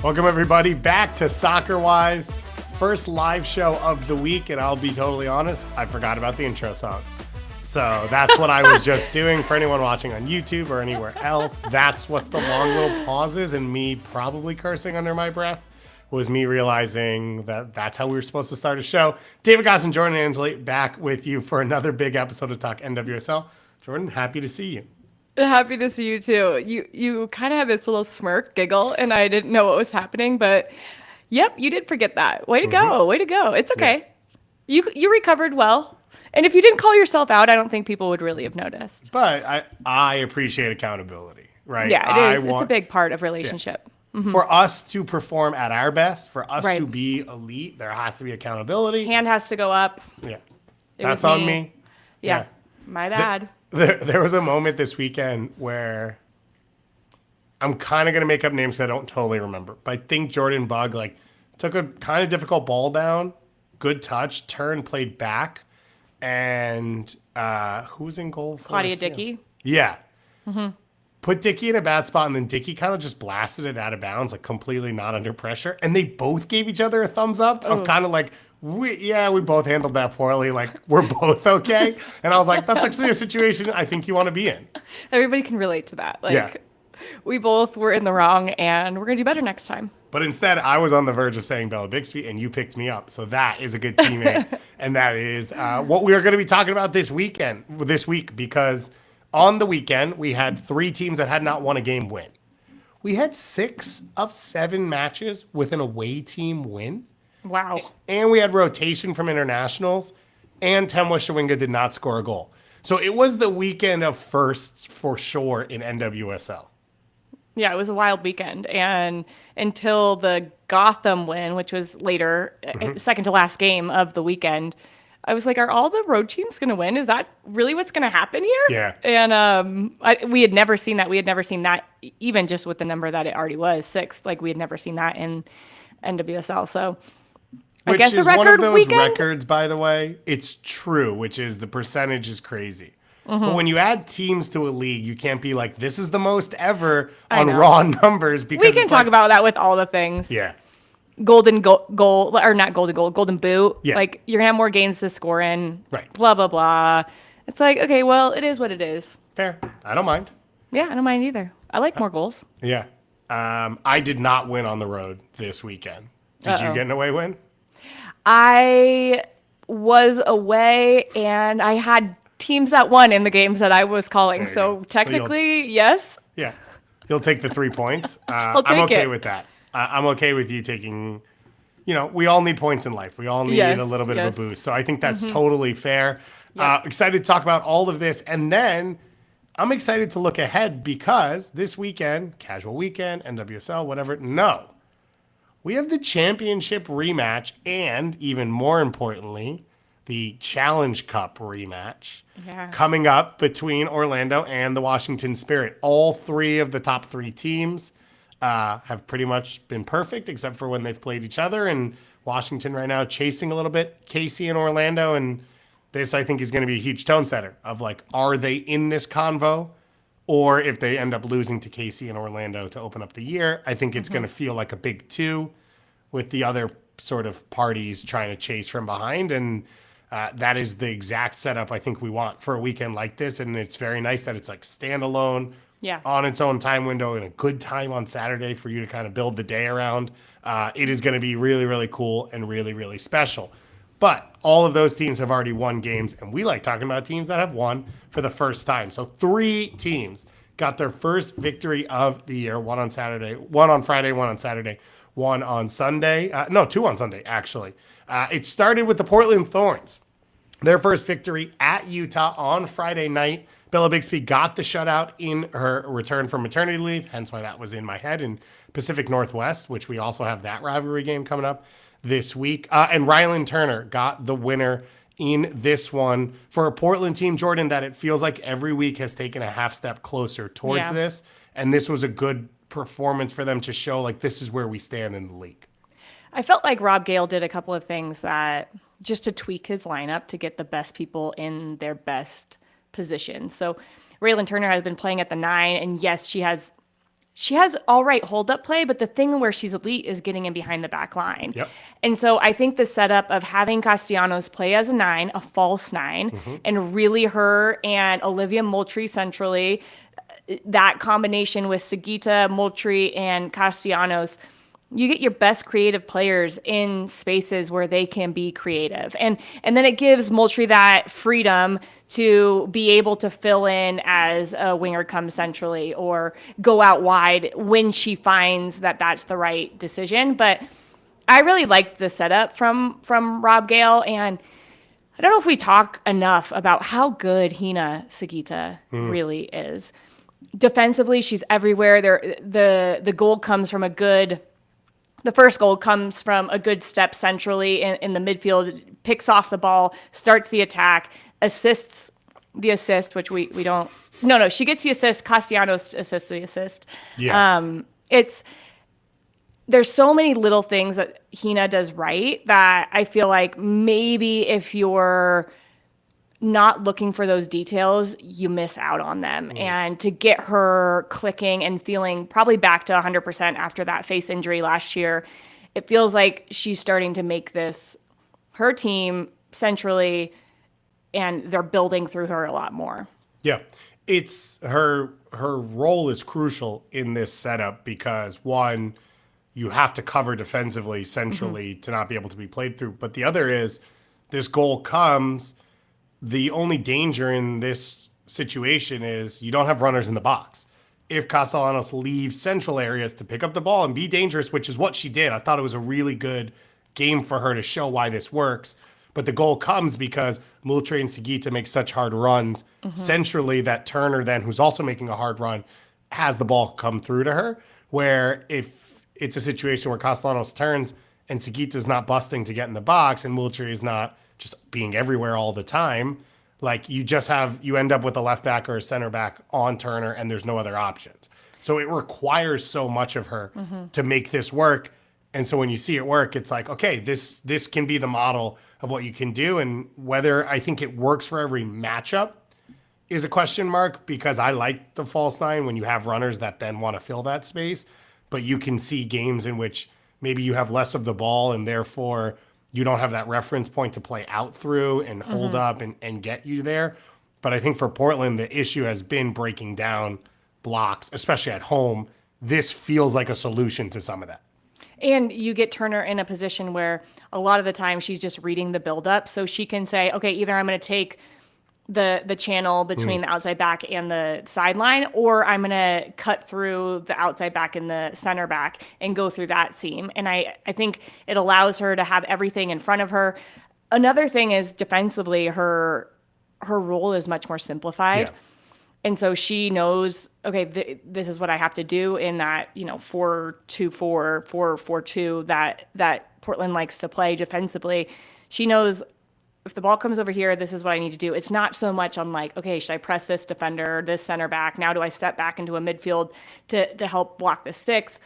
Welcome, everybody, back to Soccer Wise. First live show of the week, and I'll be totally honest, I forgot about the intro song. So that's what I was just doing. For anyone watching on YouTube or anywhere else, that's what the long little pauses and me probably cursing under my breath was me realizing that that's how we were supposed to start a show. David Goss and Jordan Ansley back with you for another big episode of Talk NWSL. Jordan, happy to see you. Happy to see you too. You kind of have this little smirk giggle, and I didn't know what was happening, but yep, you did forget that. Way to go. Way to go. It's okay. Yeah. You recovered well. And if you didn't call yourself out, I don't think people would really have noticed. But I appreciate accountability, right? Yeah, it is. It's a big part of relationship. Yeah. Mm-hmm. For us to perform at our best, for us to be elite, there has to be accountability. Hand has to go up. Yeah. That's on me. Yeah. My bad. There was a moment this weekend where I'm kind of going to make up names that I don't totally remember. But I think Jordan Bug took a kind of difficult ball down, good touch, turned, played back. And who's in goal for Claudia Dickey? Yeah. Mm-hmm. Put Dickey in a bad spot, and then Dickey kind of just blasted it out of bounds, completely not under pressure. And they both gave each other a thumbs up of kind of we both handled that poorly. We're both okay. And I was like, that's actually a situation I think you want to be in. Everybody can relate to that. We both were in the wrong, and we're going to do better next time. But instead, I was on the verge of saying Bella Bixby, and you picked me up. So that is a good teammate. And that is what we are going to be talking about this week, because on the weekend, we had 3 teams that had not won a game win. We had 6 of 7 matches with an away team win. Wow. And we had rotation from internationals, and Temwa Shawinga did not score a goal. So it was the weekend of firsts for sure in NWSL. Yeah, it was a wild weekend. And until the Gotham win, which was later, second to last game of the weekend, I was like, are all the road teams going to win? Is that really what's going to happen here? Yeah. And we had never seen that. We had never seen that, even just with the number that it already was, 6. We had never seen that in NWSL. So I guess a record one of those weekend? records, by the way. It's true, which is the percentage is crazy. But when you add teams to a league, you can't be like, this is the most ever on raw numbers. Because we can talk about that with all the things. Yeah. Golden goal, or not golden goal, golden boot. Yeah. You're going to have more games to score in. Right. Blah, blah, blah. It's okay, well, it is what it is. Fair. I don't mind. Yeah, I don't mind either. I like more goals. Yeah. I did not win on the road this weekend. Did you get an away win? I was away, and I had teams that won in the games that I was calling. So technically, yes. Yeah. You'll take the 3 points. I'll take I'm okay it. with that. I'm okay with you taking, we all need points in life. We all need a little bit of a boost. So I think that's totally fair. Yep. Excited to talk about all of this. And then I'm excited to look ahead because this weekend, casual weekend, NWSL, whatever. No. We have the championship rematch and, even more importantly, the Challenge Cup rematch coming up between Orlando and the Washington Spirit. All 3 of the top 3 teams have pretty much been perfect, except for when they've played each other. And Washington right now chasing a little bit KC and Orlando. And this, I think, is going to be a huge tone setter of are they in this convo? Or if they end up losing to KC and Orlando to open up the year, I think it's going to feel like a big 2 with the other sort of parties trying to chase from behind. And that is the exact setup I think we want for a weekend like this. And it's very nice that it's standalone on its own time window and a good time on Saturday for you to kind of build the day around. It is going to be really, really cool and really, really special. But all of those teams have already won games, and we like talking about teams that have won for the first time. So 3 teams got their first victory of the year, one on Saturday, one on Friday, one on Saturday, one on Sunday. 2 on Sunday, actually. It started with the Portland Thorns. Their first victory at Utah on Friday night. Bella Bixby got the shutout in her return from maternity leave, hence why that was in my head, in Pacific Northwest, which we also have that rivalry game coming up this week. And Rylan Turner got the winner in this one for a Portland team, Jordan, that it feels like every week has taken a half step closer towards this. And this was a good performance for them to show this is where we stand in the league. I felt like Rob Gale did a couple of things that just to tweak his lineup to get the best people in their best position. So Raylan Turner has been playing at the 9, and yes, she has all right hold up play, but the thing where she's elite is getting in behind the back line. Yep. And so I think the setup of having Castellanos play as a 9, a false 9, and really her and Olivia Moultrie centrally, that combination with Sugita, Moultrie, and Castellanos, you get your best creative players in spaces where they can be creative. And then it gives Moultrie that freedom to be able to fill in as a winger comes centrally or go out wide when she finds that that's the right decision. But I really liked the setup from Rob Gale, and I don't know if we talk enough about how good Hina Sugita really is. Defensively, she's everywhere. The goal comes from the first goal comes from a good step centrally in the midfield, picks off the ball, starts the attack, assists the assist, which we don't. No, she gets the assist. Castellanos assists the assist. Yes. There's so many little things that Hina does right that I feel like maybe if you're not looking for those details, you miss out on them. And to get her clicking and feeling probably back to 100% after that face injury last year, it feels like she's starting to make this her team centrally, and they're building through her a lot more. Yeah. It's her role is crucial in this setup because one, you have to cover defensively centrally to not be able to be played through. But the other is this goal comes. The only danger in this situation is you don't have runners in the box. If Castellanos leaves central areas to pick up the ball and be dangerous, which is what she did, I thought it was a really good game for her to show why this works. But the goal comes because Moultrie and Sugita make such hard runs centrally that Turner then, who's also making a hard run, has the ball come through to her. Where if it's a situation where Castellanos turns and Sugita's not busting to get in the box and Moultrie is not just being everywhere all the time, like you end up with a left back or a center back on Turner and there's no other options. So it requires so much of her to make this work. And so when you see it work, it's like, okay, this can be the model of what you can do. And whether I think it works for every matchup is a question mark, because I like the false 9 when you have runners that then want to fill that space. But you can see games in which maybe you have less of the ball and therefore you don't have that reference point to play out through and hold up and get you there. But I think for Portland, the issue has been breaking down blocks, especially at home. This feels like a solution to some of that. And you get Turner in a position where a lot of the time she's just reading the buildup. So she can say, okay, either I'm going to take the channel between the outside back and the sideline, or I'm going to cut through the outside back and the center back and go through that seam. And I think it allows her to have everything in front of her. Another thing is defensively, her role is much more simplified. Yeah. And so she knows, okay, this is what I have to do in that, 4-2-4, 4-4-2 that Portland likes to play defensively. She knows if the ball comes over here, this is what I need to do. It's not so much on like, okay, should I press this defender, this center back? Now do I step back into a midfield to help block the 6?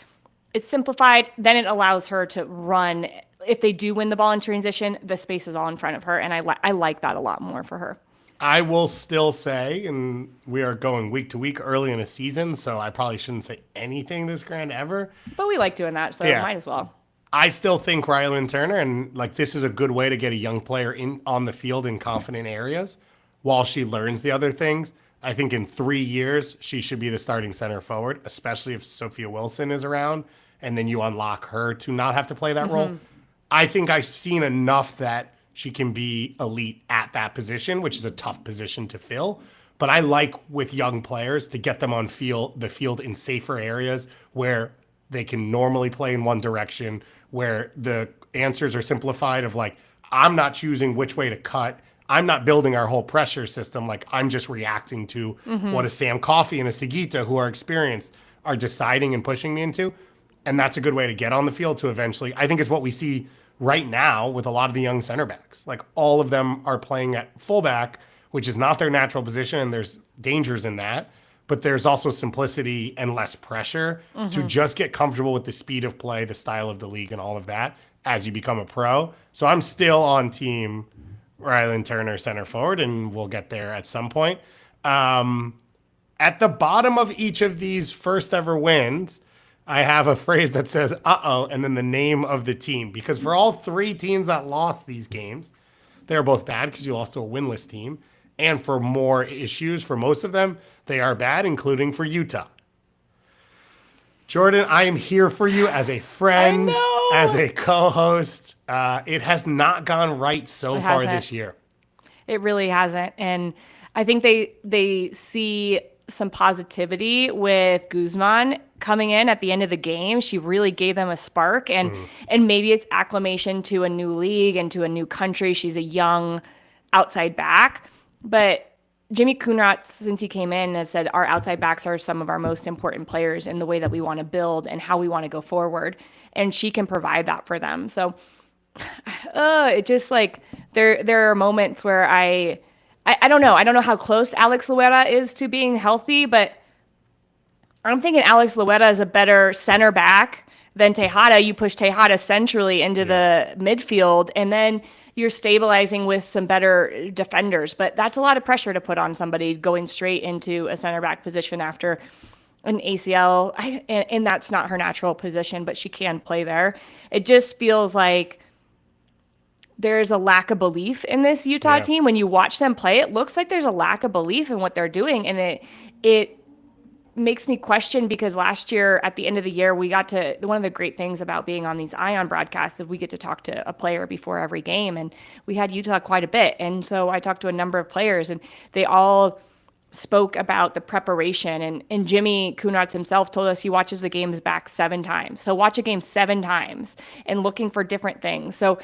It's simplified. Then it allows her to run. If they do win the ball in transition, the space is all in front of her. And I like that a lot more for her. I will still say, and we are going week to week early in a season, so I probably shouldn't say anything this grand ever. But we like doing that, so might as well. I still think Raylan Turner, and like this is a good way to get a young player on the field in confident areas while she learns the other things. I think in 3 years, she should be the starting center forward, especially if Sophia Wilson is around, and then you unlock her to not have to play that role. I think I've seen enough that she can be elite at that position, which is a tough position to fill. But I like with young players to get them on the field in safer areas where they can normally play in one direction, where the answers are simplified of like, I'm not choosing which way to cut. I'm not building our whole pressure system. Like I'm just reacting to what a Sam Coffey and a Sugita who are experienced are deciding and pushing me into. And that's a good way to get on the field to eventually, I think it's what we see right now with a lot of the young center backs. Like all of them are playing at fullback, which is not their natural position. And there's dangers in that. but there's also simplicity and less pressure to just get comfortable with the speed of play, the style of the league, and all of that as you become a pro. So I'm still on team Rylan Turner center forward, and we'll get there at some point. At the bottom of each of these first ever wins, I have a phrase that says, uh-oh, and then the name of the team. Because for all three teams that lost these games, they're both bad because you lost to a winless team. And for more issues, for most of them, they are bad, including for Utah. Jordan, I am here for you as a friend, as a co-host. It has not gone right so far this year. It really hasn't. And I think they see some positivity with Guzman coming in at the end of the game. She really gave them a spark, and maybe it's acclimation to a new league and to a new country. She's a young outside back, but Jimmy Kunratz, since he came in, has said our outside backs are some of our most important players in the way that we want to build and how we want to go forward, and she can provide that for them. So it just like there are moments where I don't know. I don't know how close Alex Loera is to being healthy, but I'm thinking Alex Loera is a better center back than Tejada. You push Tejada centrally into the midfield, and then you're stabilizing with some better defenders. But that's a lot of pressure to put on somebody going straight into a center back position after an ACL. And that's not her natural position, but she can play there. It just feels like there's a lack of belief in this Utah team. When you watch them play, it looks like there's a lack of belief in what they're doing. And it makes me question, because last year at the end of the year, we got to, one of the great things about being on these Ion broadcasts is we get to talk to a player before every game. And we had Utah quite a bit. And so I talked to a number of players, and they all spoke about the preparation. And Jimmy Kunratz himself told us he watches the games back 7 times. He'll watch a game 7 times and looking for different things. So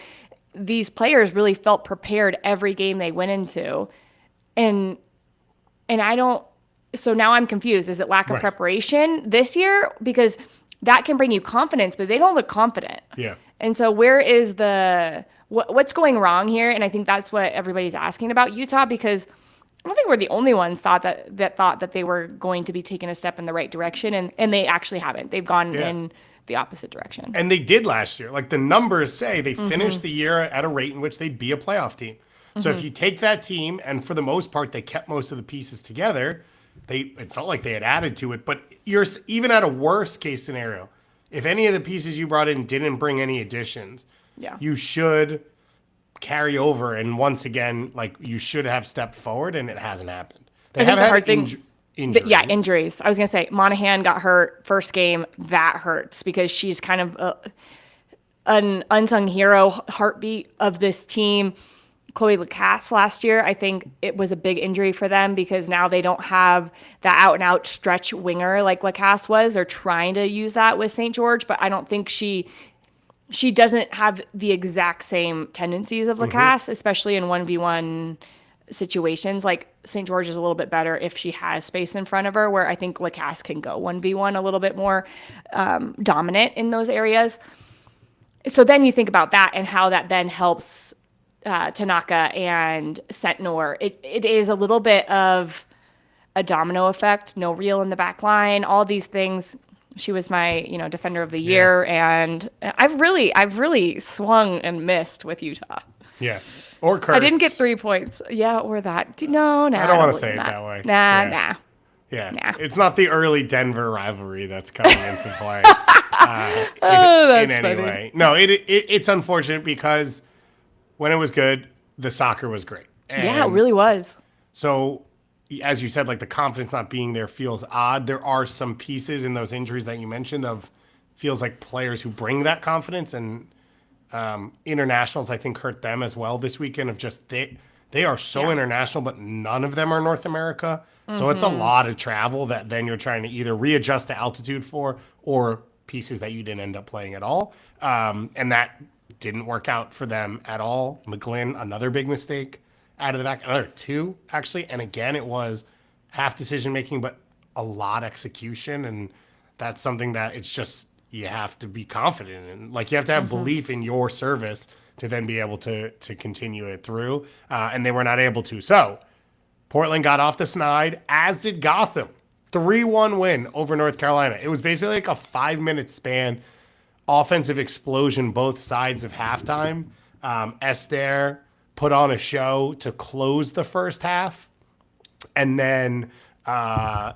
these players really felt prepared every game they went into. And I don't, so now I'm confused. Is it lack of preparation this year? Because that can bring you confidence, but they don't look confident. Yeah. And so where is what's going wrong here? And I think that's what everybody's asking about Utah, because I don't think we're the only ones thought that they were going to be taking a step in the right direction. And they actually haven't. They've gone in the opposite direction. And they did last year. Like the numbers say, they finished the year at a rate in which they'd be a playoff team. So if you take that team, and for the most part, they kept most of the pieces together, it felt like they had added to it. But you're even at a worst case scenario, if any of the pieces you brought in didn't bring any additions, you should carry over. And once again, like you should have stepped forward, and it hasn't happened. They have had injuries. Injuries. I was going to say, Monahan got hurt first game. That hurts because she's kind of an unsung hero, heartbeat of this team. Chloe Lacasse last year, I think it was a big injury for them because now they don't have that out-and-out stretch winger like Lacasse was. They're trying to use that with St. George, but I don't think she doesn't have the exact same tendencies of Lacasse, especially in 1v1 situations. Like St. George is a little bit better if she has space in front of her, where I think Lacasse can go 1v1 a little bit more dominant in those areas. So then you think about that and how that then helps Tanaka and Sentinor. It is a little bit of a domino effect. No Real in the back line, all these things. She was my, defender of the year, and I've really swung and missed with Utah. Yeah. Or cursed. I didn't get 3 points. Yeah, or that. No. I don't want to say it that way. Nah. Yeah. It's not the early Denver rivalry that's coming into play. That's in any funny. way. No, it's unfortunate because when it was good, the soccer was great. And yeah, it really was. So, as you said, like the confidence not being there feels odd. There are some pieces in those injuries that you mentioned feels like players who bring that confidence, and internationals I think hurt them as well this weekend. Of just they are so international, but none of them are North America. So it's a lot of travel that then you're trying to either readjust to altitude for, or pieces that you didn't end up playing at all. And that didn't work out for them at all. McGlynn, another big mistake out of the back. Another 2, actually. And again, it was half decision-making, but a lot execution. And that's something that it's just you have to be confident in. Like, you have to have belief in your service to then be able to continue it through. And they were not able to. So Portland got off the snide, as did Gotham. 3-1 win over North Carolina. It was basically like a 5-minute span, offensive explosion both sides of halftime. Esther put on a show to close the first half. And then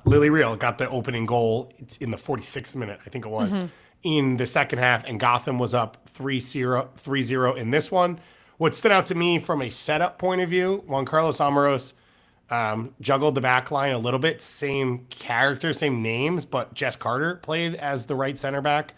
Lily Real got the opening goal in the 46th minute, I think it was, in the second half. And Gotham was up 3-0 in this one. What stood out to me from a setup point of view, Juan Carlos Amoros juggled the back line a little bit. Same character, same names, but Jess Carter played as the right center back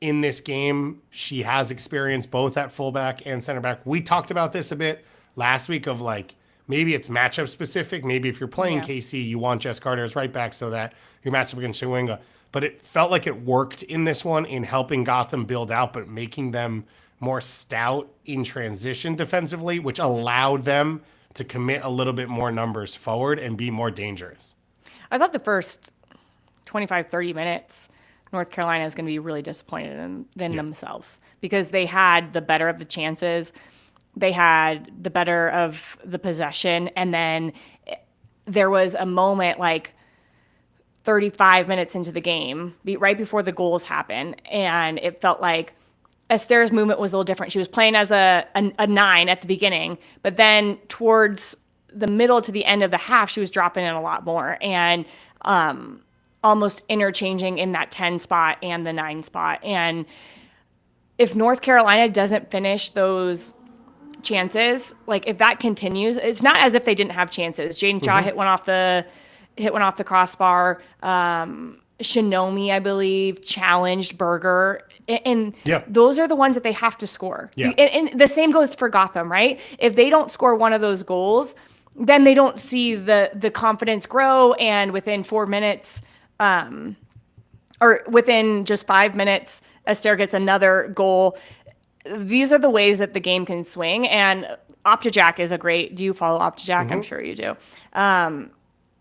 in this game. She has experience both at fullback and center back. We talked about this a bit last week of like, maybe it's matchup specific. Maybe if you're playing KC, you want Jess Carter as right back so that your matchup against Shawinga. But it felt like it worked in this one in helping Gotham build out, but making them more stout in transition defensively, which allowed them to commit a little bit more numbers forward and be more dangerous. I thought the first 25, 30 minutes, North Carolina is going to be really disappointed in themselves because they had the better of the chances. They had the better of the possession. And then there was a moment like 35 minutes into the game, right before the goals happened, and it felt like Esther's movement was a little different. She was playing as a 9 at the beginning, but then towards the middle to the end of the half, she was dropping in a lot more and almost interchanging in that 10 spot and the 9 spot. And if North Carolina doesn't finish those chances, like if that continues, it's not as if they didn't have chances. Jaden Shaw hit one off the crossbar. Shinomi, I believe, challenged Berger. And those are the ones that they have to score. Yeah. And the same goes for Gotham, right? If they don't score one of those goals, then they don't see the confidence grow. And within 4 minutes, or within just 5 minutes, Esther gets another goal. These are the ways that the game can swing. And Optajack is a great... Do you follow Optajack? I'm sure you do.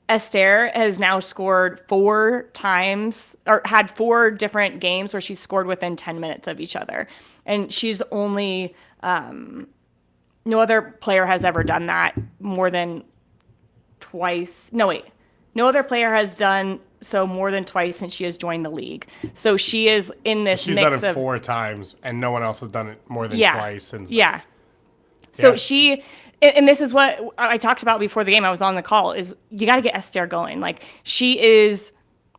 Esther has now scored 4 times, or had 4 different games where she's scored within 10 minutes of each other. And she's only, no other player has ever done that more than twice. No other player has done so more than twice since she has joined the league. So she is in this mix of... She's done it 4 times, and no one else has done it more than twice since then. Yeah. So she... And this is what I talked about before the game. I was on the call, is you got to get Esther going. Like, she is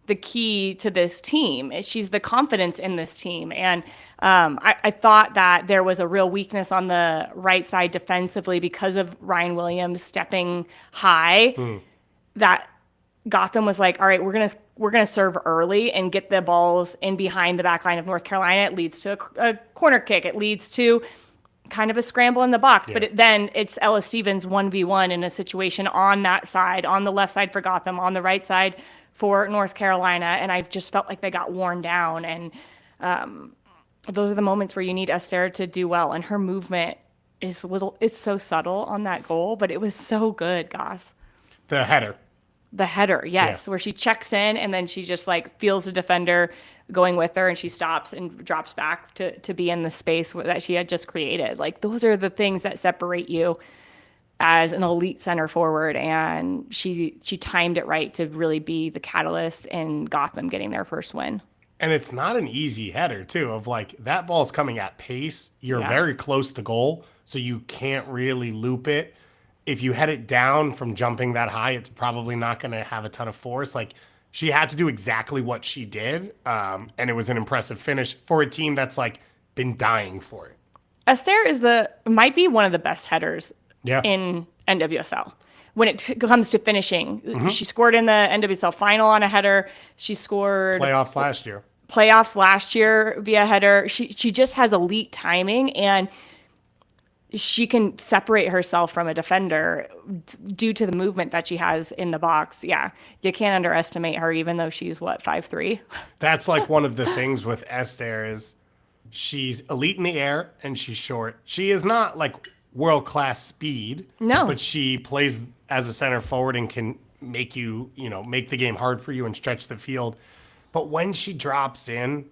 the key to this team. She's the confidence in this team. And I thought that there was a real weakness on the right side defensively because of Ryan Williams stepping high, that Gotham was like, all right, we're gonna serve early and get the balls in behind the back line of North Carolina. It leads to a corner kick. It leads to kind of a scramble in the box, but then it's Ella Stevens 1v1 in a situation on that side, on the left side for Gotham, on the right side for North Carolina, and I just felt like they got worn down. And those are the moments where you need Esther to do well, and her movement is it's so subtle on that goal, but it was so good, Goss. The header, yes, where she checks in and then she just like feels the defender going with her, and she stops and drops back to be in the space that she had just created. Like, those are the things that separate you as an elite center forward, and she timed it right to really be the catalyst in Gotham getting their first win. And it's not an easy header, too, of like, that ball's coming at pace. You're very close to goal, so you can't really loop it. If you head it down from jumping that high, it's probably not going to have a ton of force. Like, she had to do exactly what she did, and it was an impressive finish for a team that's like been dying for it. Esther might be one of the best headers in NWSL when it comes to finishing. She scored in the NWSL final on a header. She scored playoffs last year via header. She just has elite timing, and she can separate herself from a defender due to the movement that she has in the box. Yeah, you can't underestimate her, even though she's, 5'3"? That's like one of the things with Esther is she's elite in the air and she's short. She is not like world-class speed. No. But she plays as a center forward and can make make the game hard for you and stretch the field. But when she drops in,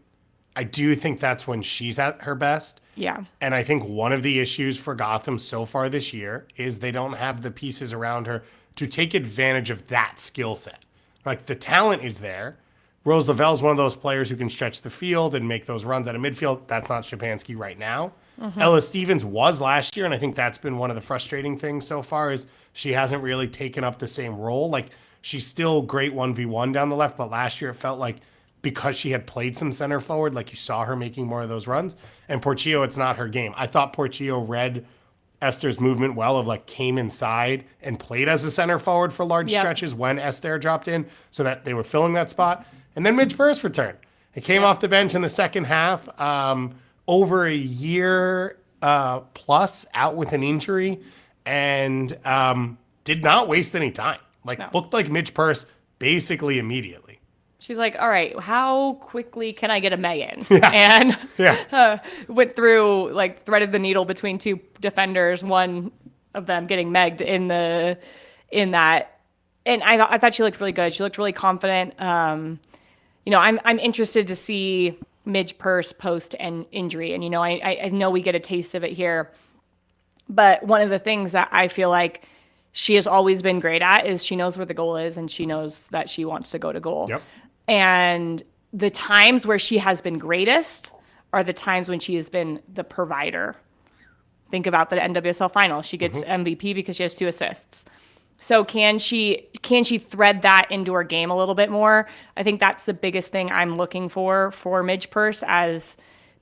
I do think that's when she's at her best. Yeah. And I think one of the issues for Gotham so far this year is they don't have the pieces around her to take advantage of that skill set. Like, the talent is there. Rose Lavelle's one of those players who can stretch the field and make those runs out of midfield. That's not Szczepanski right now. Ella Stevens was last year, and I think that's been one of the frustrating things so far is she hasn't really taken up the same role. Like, she's still great 1v1 down the left, but last year it felt like because she had played some center forward, like you saw her making more of those runs. And Portillo, it's not her game. I thought Portillo read Esther's movement well of like came inside and played as a center forward for large stretches when Esther dropped in so that they were filling that spot. And then Midge Burris returned. It came off the bench in the second half, over a year plus out with an injury, and did not waste any time. Like, looked like Midge Burris basically immediately. She's like, all right, how quickly can I get a Meg in? And went through, like, threaded the needle between two defenders, one of them getting megged in that. And I thought she looked really good. She looked really confident. You know, I'm interested to see Midge Purse post an injury. And, you know, I know we get a taste of it here. But one of the things that I feel like she has always been great at is she knows where the goal is and she knows that she wants to go to goal. Yep. And the times where she has been greatest are the times when she has been the provider. Think about the NWSL final. She gets MVP because she has 2 assists. So can she thread that into her game a little bit more? I think that's the biggest thing I'm looking for Midge Purse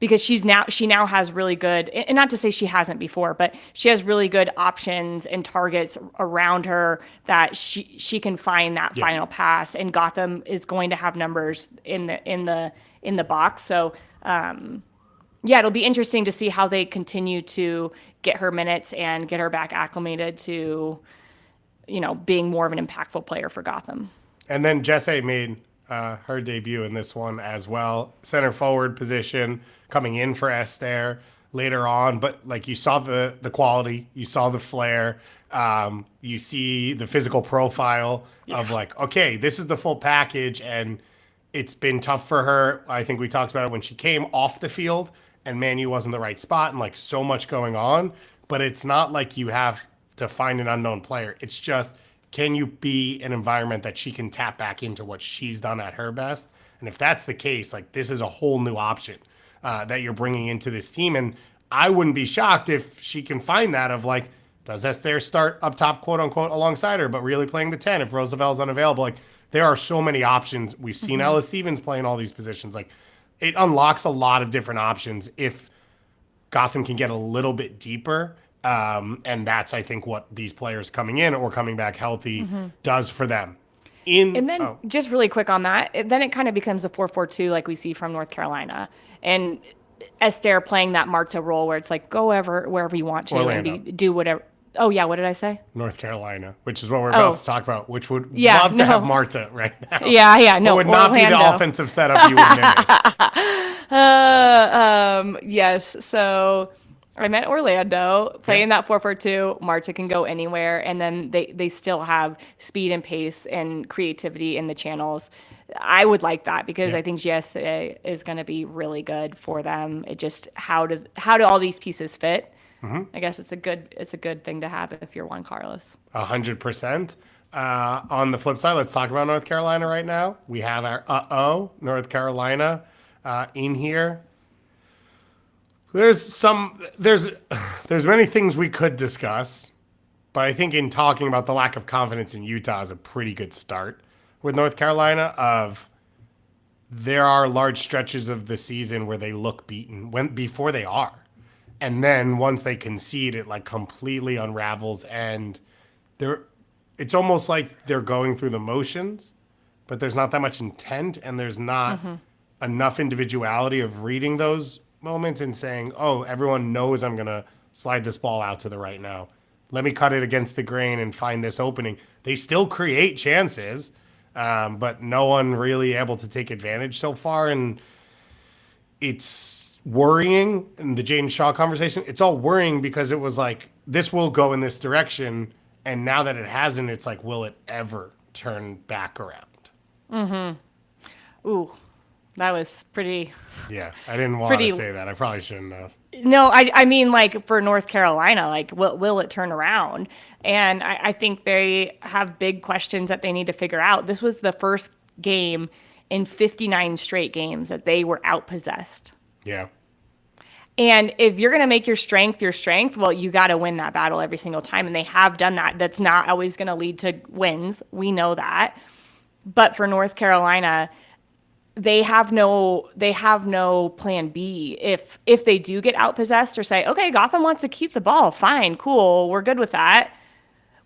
because she now has really good, and not to say she hasn't before, but she has really good options and targets around her that she can find that final pass, and Gotham is going to have numbers in the box. So it'll be interesting to see how they continue to get her minutes and get her back acclimated to, you know, being more of an impactful player for Gotham. And then Jesse made her debut in this one as well. Center forward position, coming in for Esther later on. But like, you saw the quality, you saw the flair, you see the physical profile of like, okay, this is the full package. And it's been tough for her. I think we talked about it when she came off the field and Manu wasn't the right spot and like so much going on. But it's not like you have to find an unknown player. It's just, can you be an environment that she can tap back into what she's done at her best? And if that's the case, like, this is a whole new option that you're bringing into this team. And I wouldn't be shocked if she can find that of like, does Esther start up top, quote unquote, alongside her, but really playing the 10 if Roosevelt's unavailable? Like, there are so many options. We've seen Ella Stevens playing all these positions. Like, it unlocks a lot of different options if Gotham can get a little bit deeper. And that's, I think, what these players coming in or coming back healthy does for them. And then just really quick on that, then it kind of becomes a 4-4-2 like we see from North Carolina. And Esther playing that Marta role where it's like, go wherever you want to and do whatever. Oh, yeah. What did I say? North Carolina, which is what we're about to talk about, which would love to have Marta right now. Yeah. No, it would not be the offensive setup you would mimic. Yes. So I meant Orlando playing that 4-4-2. Marta can go anywhere, and then they still have speed and pace and creativity in the channels. I would like that because I think GSA is going to be really good for them. It just how do all these pieces fit? I guess it's a good thing to have if you're Juan Carlos. 100%. On the flip side, let's talk about North Carolina right now. We have our North Carolina in here. There's many things we could discuss, but I think in talking about the lack of confidence in Utah is a pretty good start with North Carolina. There are large stretches of the season where they look beaten before they are. And then once they concede, it like completely unravels, and it's almost like they're going through the motions, but there's not that much intent, and there's not enough individuality of reading those moments and saying, oh, everyone knows I'm going to slide this ball out to the right now. Let me cut it against the grain and find this opening. They still create chances, but no one really able to take advantage so far, and it's worrying. In the Jaden Shaw conversation, it's all worrying because it was like, this will go in this direction, and now that it hasn't, it's like, will it ever turn back around? Ooh, that was pretty. Yeah, I didn't want to say that. I probably shouldn't have. No, I mean, like, for North Carolina, like, will it turn around? And I think they have big questions that they need to figure out. This was the first game in 59 straight games that they were outpossessed. Yeah. And if you're going to make your strength, well, you got to win that battle every single time. And they have done that. That's not always going to lead to wins. We know that. But for North Carolina, they have no plan B if they do get outpossessed or say, okay, Gotham wants to keep the ball. Fine, cool. We're good with that.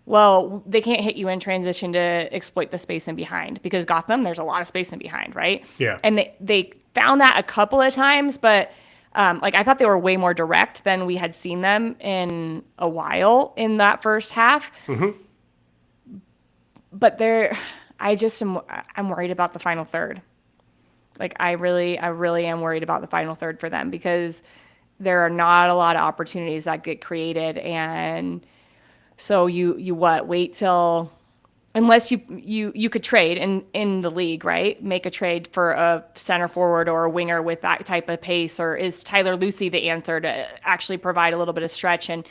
Well, they can't hit you in transition to exploit the space in behind because Gotham, there's a lot of space in behind, right? Yeah. And they found that a couple of times, but like I thought they were way more direct than we had seen them in a while in that first half. Mm-hmm. But I'm worried about the final third. Like I really am worried about the final third for them because there are not a lot of opportunities that get created, and so you wait till unless you could trade in the league, right? Make a trade for a center forward or a winger with that type of pace, or is Tyler Lucy the answer to actually provide a little bit of stretch? And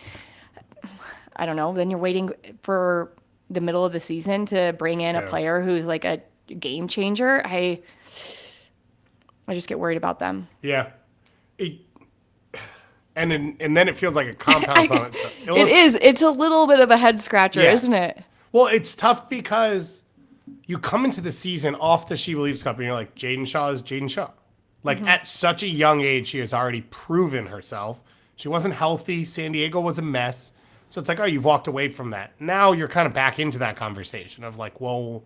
I don't know. Then you're waiting for the middle of the season to bring in a player who's like a game changer. I just get worried about them. Yeah. And then it feels like it compounds on itself. It is. It's a little bit of a head scratcher, isn't it? Well, it's tough because you come into the season off the She Believes Cup and you're like, Jaden Shaw is Jaden Shaw. Like at such a young age, she has already proven herself. She wasn't healthy. San Diego was a mess. So it's like, oh, you've walked away from that. Now you're kind of back into that conversation of like, well,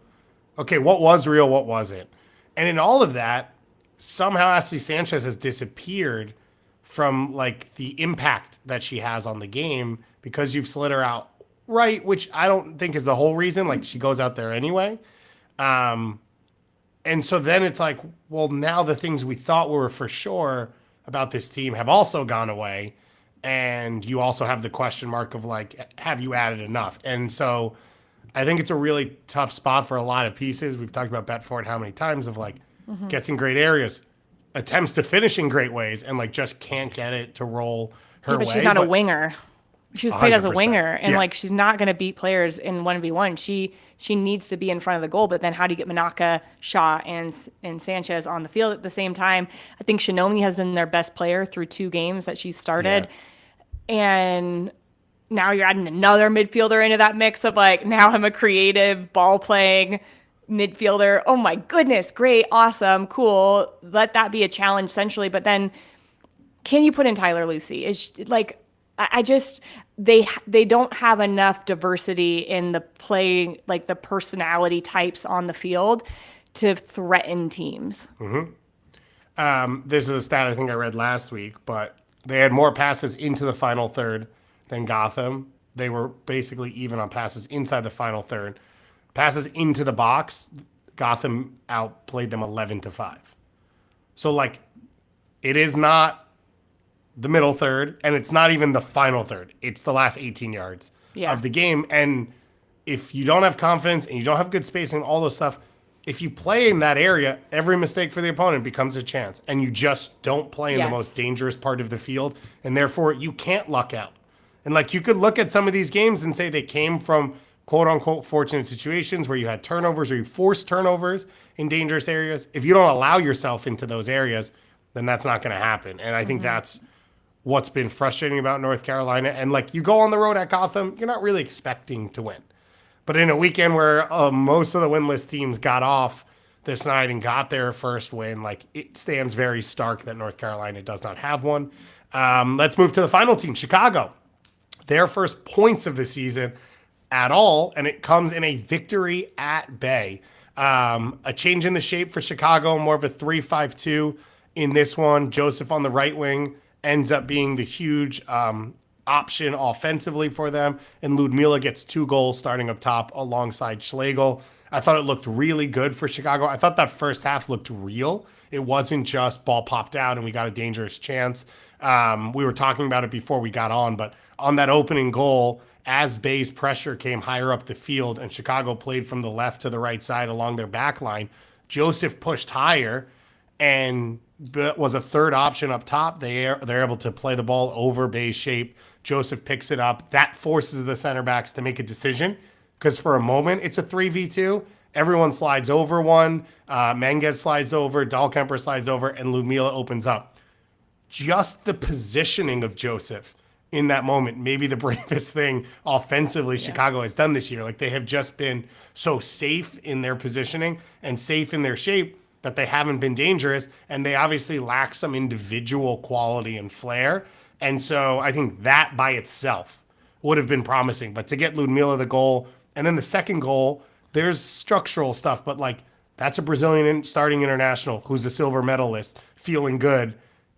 okay, what was real? What wasn't? And in all of that, somehow Ashley Sanchez has disappeared from like the impact that she has on the game because you've slid her out right, which I don't think is the whole reason. Like she goes out there anyway. And so then it's like, well, now the things we thought were for sure about this team have also gone away. And you also have the question mark of like, have you added enough? And so I think it's a really tough spot for a lot of pieces. We've talked about Betford how many times of like gets in great areas, attempts to finish in great ways, and like just can't get it to roll her way. But she's not a winger. She was played as a 100%. winger, and like she's not going to beat players in 1v1. She needs to be in front of the goal, but then how do you get Manaka, Shaw, and Sanchez on the field at the same time? I think Shinomi has been their best player through 2 games that she's started, and now you're adding another midfielder into that mix of like, now I'm a creative ball playing midfielder. Oh my goodness, great, awesome, cool. Let that be a challenge centrally, but then can you put in Tyler Lucy? Is like I just they don't have enough diversity in the play, like the personality types on the field to threaten teams. This is a stat I think I read last week, but they had more passes into the final third than Gotham. They were basically even on passes inside the final third. Passes into the box, Gotham outplayed them 11-5. So like, it is not the middle third, and it's not even the final third. It's the last 18 yards of the game. And if you don't have confidence and you don't have good spacing, all those stuff, if you play in that area, every mistake for the opponent becomes a chance. And you just don't play in the most dangerous part of the field. And therefore, you can't luck out. And like, you could look at some of these games and say they came from quote unquote fortunate situations where you had turnovers or you forced turnovers in dangerous areas. If you don't allow yourself into those areas, then that's not going to happen. And I think that's what's been frustrating about North Carolina. And like, you go on the road at Gotham, you're not really expecting to win. But in a weekend where most of the winless teams got off this night and got their first win, like, it stands very stark that North Carolina does not have one. Let's move to the final team, Chicago. Their first points of the season at all, and it comes in a victory at Bay. A change in the shape for Chicago, more of a 3-5-2 in this one. Joseph on the right wing ends up being the huge option offensively for them, and Ludmila gets 2 goals starting up top alongside Schlegel. I thought it looked really good for Chicago. I thought that first half looked real. It wasn't just ball popped out and we got a dangerous chance. We were talking about it before we got on, but on that opening goal, as Bay's pressure came higher up the field and Chicago played from the left to the right side along their back line, Joseph pushed higher and was a third option up top. They're able to play the ball over Bay's shape. Joseph picks it up. That forces the center backs to make a decision because for a moment it's a 3v2. Everyone slides over one. Menges slides over. Dahlkemper slides over, and Ludmila opens up. Just the positioning of Joseph in that moment, maybe the bravest thing offensively Chicago has done this year. Like, they have just been so safe in their positioning and safe in their shape that they haven't been dangerous, and they obviously lack some individual quality and flair. And so I think that by itself would have been promising. But to get Ludmila the goal, and then the second goal, there's structural stuff, but like, that's a Brazilian starting international who's a silver medalist feeling good.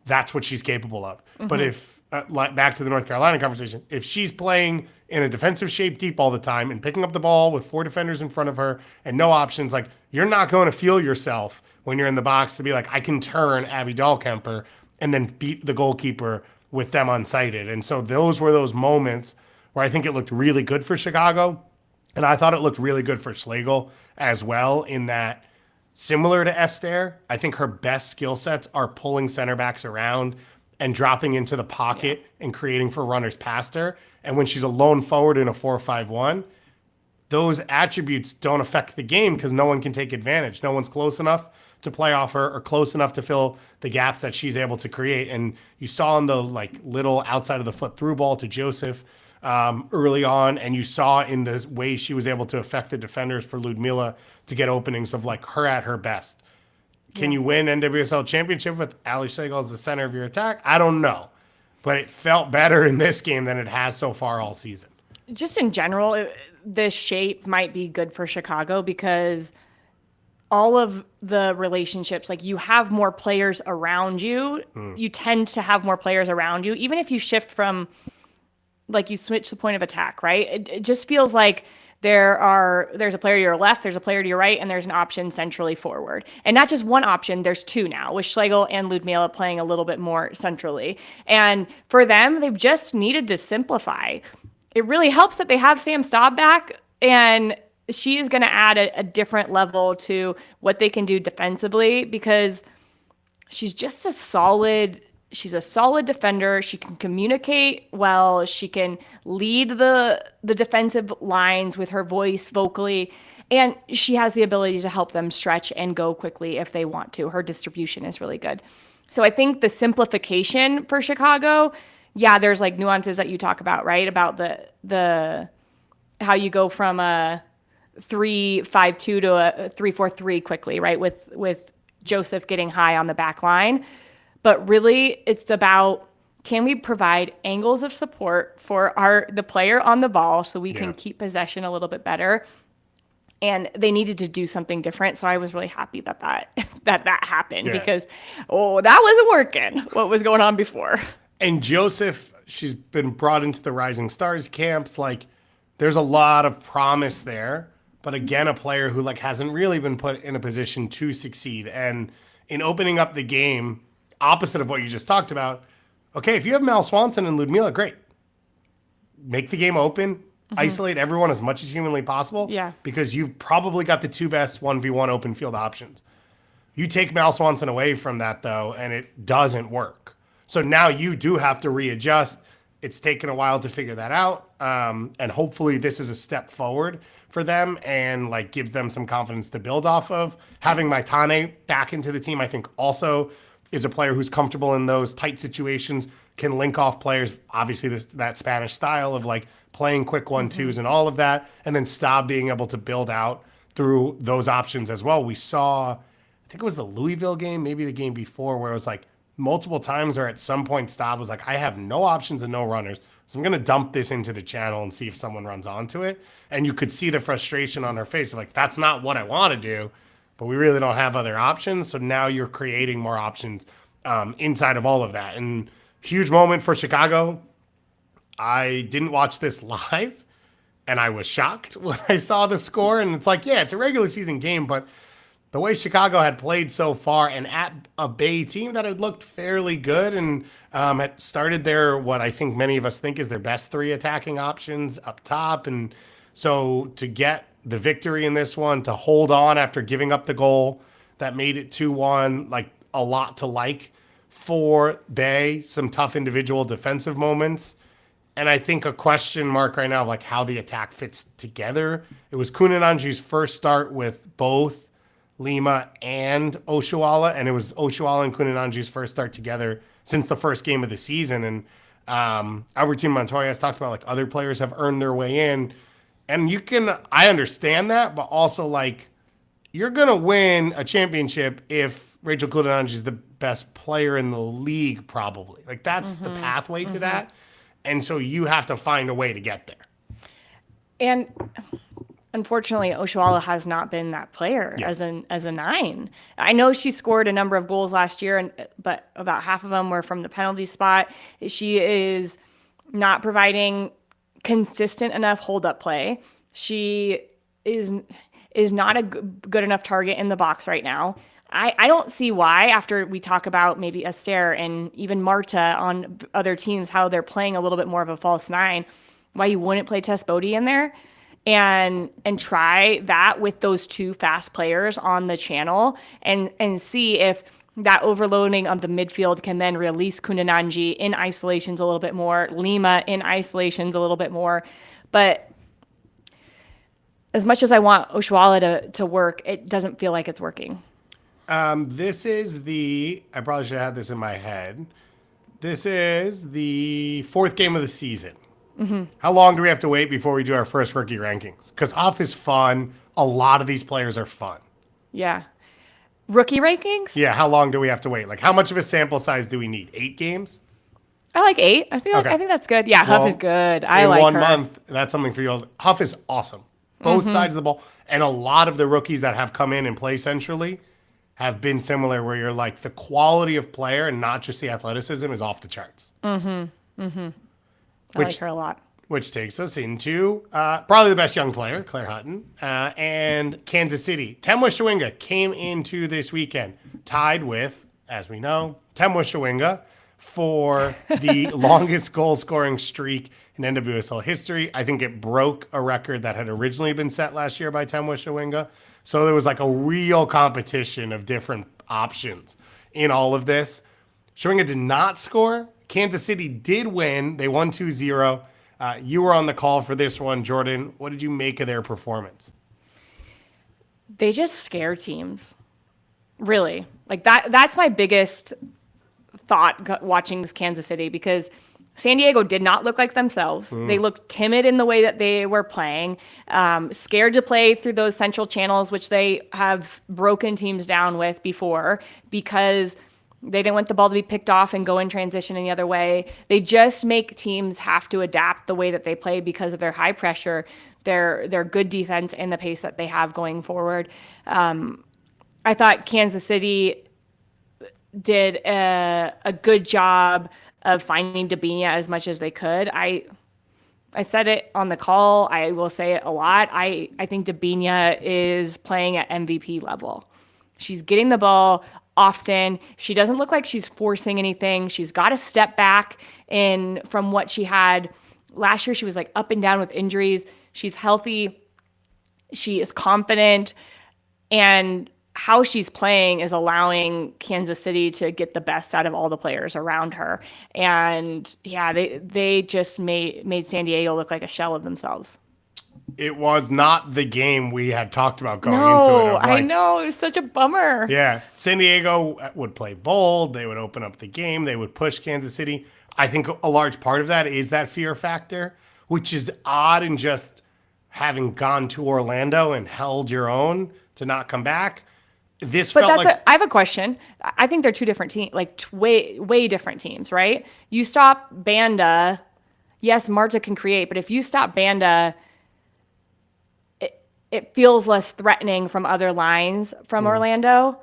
That's what she's capable of. But if, back to the North Carolina conversation, if she's playing in a defensive shape deep all the time and picking up the ball with 4 defenders in front of her and no options, like, you're not going to feel yourself when you're in the box to be like, I can turn Abby Dahlkemper and then beat the goalkeeper with them unsighted. And so those were those moments where I think it looked really good for Chicago. And I thought it looked really good for Schlegel as well, in that, similar to Esther, I think her best skill sets are pulling center backs around and dropping into the pocket and creating for runners past her. And when she's a lone forward in a 4-5-1, those attributes don't affect the game because no one can take advantage. No one's close enough to play off her or close enough to fill the gaps that she's able to create. And you saw in the like little outside of the foot through ball to Joseph early on, and you saw in the way she was able to affect the defenders for Ludmila to get openings of like her at her best. Can you win NWSL Championship with Ali Schlegel as the center of your attack? I don't know. But it felt better in this game than it has so far all season. Just in general, this shape might be good for Chicago because all of the relationships, like, you have more players around you. You tend to have more players around you, even if you shift from, like, you switch the point of attack, right? It just feels like there's a player to your left, there's a player to your right, and there's an option centrally forward. And not just one option, there's two now, with Schlegel and Ludmila playing a little bit more centrally. And for them, they've just needed to simplify. It really helps that they have Sam Staub back, and she is going to add a different level to what they can do defensively, because she's just she's a solid defender. She can communicate well. She can lead the defensive lines with her voice vocally. And she has the ability to help them stretch and go quickly if they want to. Her distribution is really good. So I think the simplification for Chicago, there's like nuances that you talk about, right? About the how you go from a 3-5-2 to a 3-4-3 quickly, right? With Joseph getting high on the back line. But really, it's about, can we provide angles of support for the player on the ball so we can keep possession a little bit better? And they needed to do something different. So I was really happy that happened because, that wasn't working, what was going on before. And Joseph, she's been brought into the Rising Stars camps. Like, there's a lot of promise there. But again, a player who like hasn't really been put in a position to succeed. And in opening up the game, opposite of what you just talked about, okay, if you have Mal Swanson and Ludmila, great. Make the game open, isolate everyone as much as humanly possible, because you've probably got the two best 1v1 open field options. You take Mal Swanson away from that, though, and it doesn't work. So now you do have to readjust. It's taken a while to figure that out, and hopefully this is a step forward for them and like gives them some confidence to build off of. Having Maitane back into the team, I think, also is a player who's comfortable in those tight situations, can link off players, obviously that Spanish style of like playing quick 1-2s and all of that, and then Staub being able to build out through those options as well. We saw, I think it was the Louisville game, maybe the game before, where it was like multiple times or at some point Staub was like, I have no options and no runners, so I'm going to dump this into the channel and see if someone runs onto it. And you could see the frustration on her face of like, that's not what I want to do, but we really don't have other options. So now you're creating more options inside of all of that. And huge moment for Chicago. I didn't watch this live, and I was shocked when I saw the score. And it's like, it's a regular season game, but the way Chicago had played so far and at a Bay team that had looked fairly good and had started their, what I think many of us think is their best 3 attacking options up top. And so to get the victory in this one, to hold on after giving up the goal that made it 2-1, like a lot to like for Bay, some tough individual defensive moments. And I think a question mark right now, like how the attack fits together. It was Kunananji's first start with both Lima and Oshuala, and it was Oshuala and Kunananji's first start together since the first game of the season. And Albertine Montoya has talked about like other players have earned their way in. And I understand that, but also like you're going to win a championship if Rachel Kunananji is the best player in the league, probably. Like that's the pathway to that. And so you have to find a way to get there. And unfortunately, Oshuala has not been that player as a 9. I know she scored a number of goals last year, but about half of them were from the penalty spot. She is not providing consistent enough hold-up play. She is not a good enough target in the box right now. I don't see why, after we talk about maybe Esther and even Marta on other teams, how they're playing a little bit more of a false 9, why you wouldn't play Tess Bodie in there and try that with those 2 fast players on the channel and see if that overloading of the midfield can then release Kunananji in isolations a little bit more, Lima in isolations a little bit more. But as much as I want Oshuala to work, it doesn't feel like it's working. This is I probably should have had this in my head. This is the 4th game of the season. How long do we have to wait before we do our first rookie rankings? Because Huff is fun. A lot of these players are fun. Yeah. Rookie rankings? Yeah, how long do we have to wait? Like, how much of a sample size do we need? 8 games? I like 8. I think that's good. Yeah, Huff is good. I like her. In 1 month, that's something for you. Huff is awesome. Both sides of the ball. And a lot of the rookies that have come in and play centrally have been similar, where you're like, the quality of player and not just the athleticism is off the charts. I like her a lot. Which takes us into probably the best young player, Claire Hutton, and Kansas City. Temwa Shawinga came into this weekend tied with, as we know, Temwa Shawinga for the longest goal-scoring streak in NWSL history. I think it broke a record that had originally been set last year by Temwa Shawinga. So there was like a real competition of different options in all of this. Shawinga did not score. Kansas City did win. They won 2-0. You were on the call for this one, Jordan. What did you make of their performance? They just scare teams. Really. Like that's my biggest thought watching Kansas City, because San Diego did not look like themselves. They looked timid in the way that they were playing, scared to play through those central channels, which they have broken teams down with before because they didn't want the ball to be picked off and go in transition any other way. They just make teams have to adapt the way that they play because of their high pressure, their good defense, and the pace that they have going forward. I thought Kansas City did a good job of finding Dabinia as much as they could. I said it on the call. I will say it a lot. I think Dabinia is playing at MVP level. She's getting the ball often. She doesn't look like she's forcing anything. She's got a step back from what she had last year. She was like up and down with injuries. She's healthy. She is confident. And how she's playing is allowing Kansas City to get the best out of all the players around her. And yeah, they just made San Diego look like a shell of themselves. It was not the game we had talked about going into it. I know. It was such a bummer. Yeah. San Diego would play bold. They would open up the game. They would push Kansas City. I think a large part of that is that fear factor, which is odd in just having gone to Orlando and held your own to not come back. I have a question. I think they're 2 different teams, like way different teams, right? You stop Banda. Yes, Marta can create, but if you stop Banda, it feels less threatening from other lines from Orlando.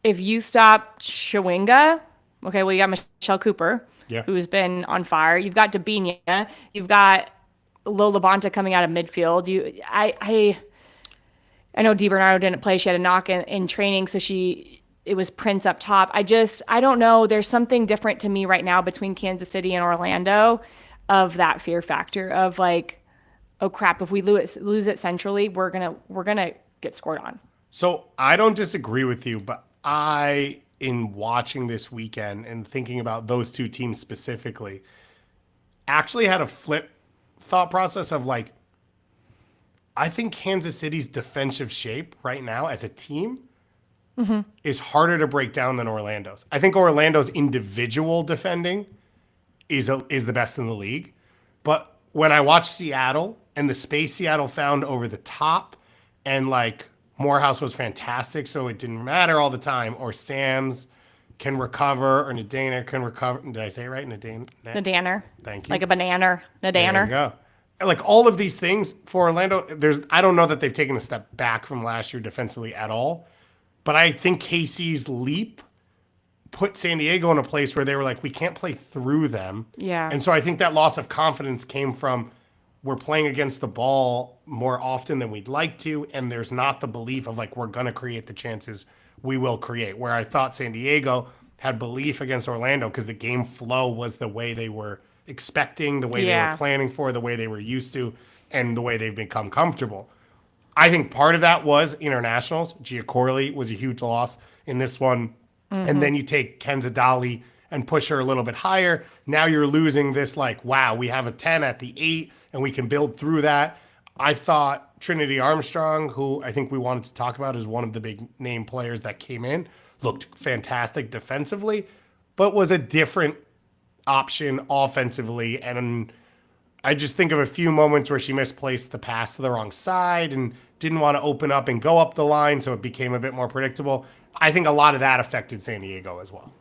If you stop Shawinga, okay, well, you got Michelle Cooper, who's been on fire. You've got Dabinia. You've got Lola Bonta coming out of midfield. I know DiBernardo didn't play. She had a knock in training, so it was Prince up top. I don't know. There's something different to me right now between Kansas City and Orlando of that fear factor of like, oh crap, if we lose it centrally, we're gonna get scored on. So I don't disagree with you, but I in watching this weekend and thinking about those two teams specifically, actually had a flip thought process of like, I think Kansas City's defensive shape right now as a team is harder to break down than Orlando's. I think Orlando's individual defending is the best in the league. But when I watch Seattle and the space Seattle found over the top, and like Morehouse was fantastic, so it didn't matter all the time, or Sam's can recover, or Nadaner can recover. Did I say it right? Nadaner. Thank you. Like a banana. Nadaner. There you go. Like all of these things for Orlando, I don't know that they've taken a step back from last year defensively at all, but I think KC's leap put San Diego in a place where they were like, we can't play through them. Yeah. And so I think that loss of confidence came from we're playing against the ball more often than we'd like to, and there's not the belief of like we're going to create the chances we will create. Where I thought San Diego had belief against Orlando because the game flow was the way they were expecting, the way they were planning for, the way they were used to, and the way they've become comfortable. I think part of that was internationals. Gia Corley was a huge loss in this one. And then you take Kenza Dali and push her a little bit higher. Now you're losing this like, wow, we have a 10 at the 8 and we can build through that. I thought Trinity Armstrong, who I think we wanted to talk about as one of the big name players that came in, looked fantastic defensively, but was a different option offensively. And I just think of a few moments where she misplaced the pass to the wrong side and didn't want to open up and go up the line, so it became a bit more predictable. I think a lot of that affected San Diego as well.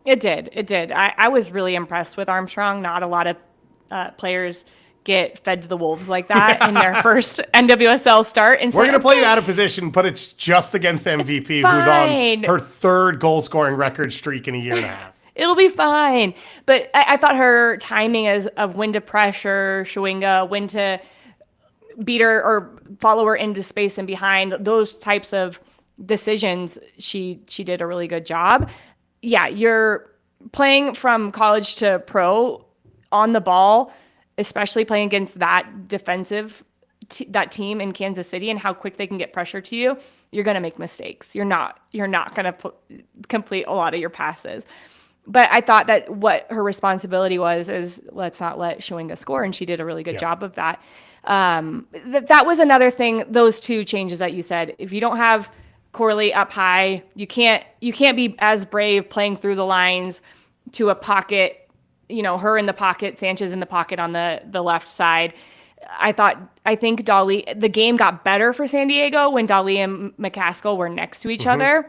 It did. I was really impressed with Armstrong. Not a lot of players get fed to the wolves like that in their first NWSL start. And we're going to play you out of position, but it's just against MVP, who's on her third goal-scoring record streak in a year and a half. It'll be fine. But I thought her timing of when to pressure Shawinga, when to beat her or follow her into space and behind, those types of decisions, she did a really good job. Yeah, you're playing from college to pro on the ball, especially playing against that defensive that team in Kansas City and how quick they can get pressure to you. You're going to make mistakes. You're not going to complete a lot of your passes. But I thought that what her responsibility is let's not let Shawinga score, and she did a really good job of that. That was another thing. Those two changes that you said. If you don't have Corley up high, you can't be as brave playing through the lines to a pocket. Her in the pocket, Sanchez in the pocket on the left side. I think Dali. The game got better for San Diego when Dali and McCaskill were next to each other.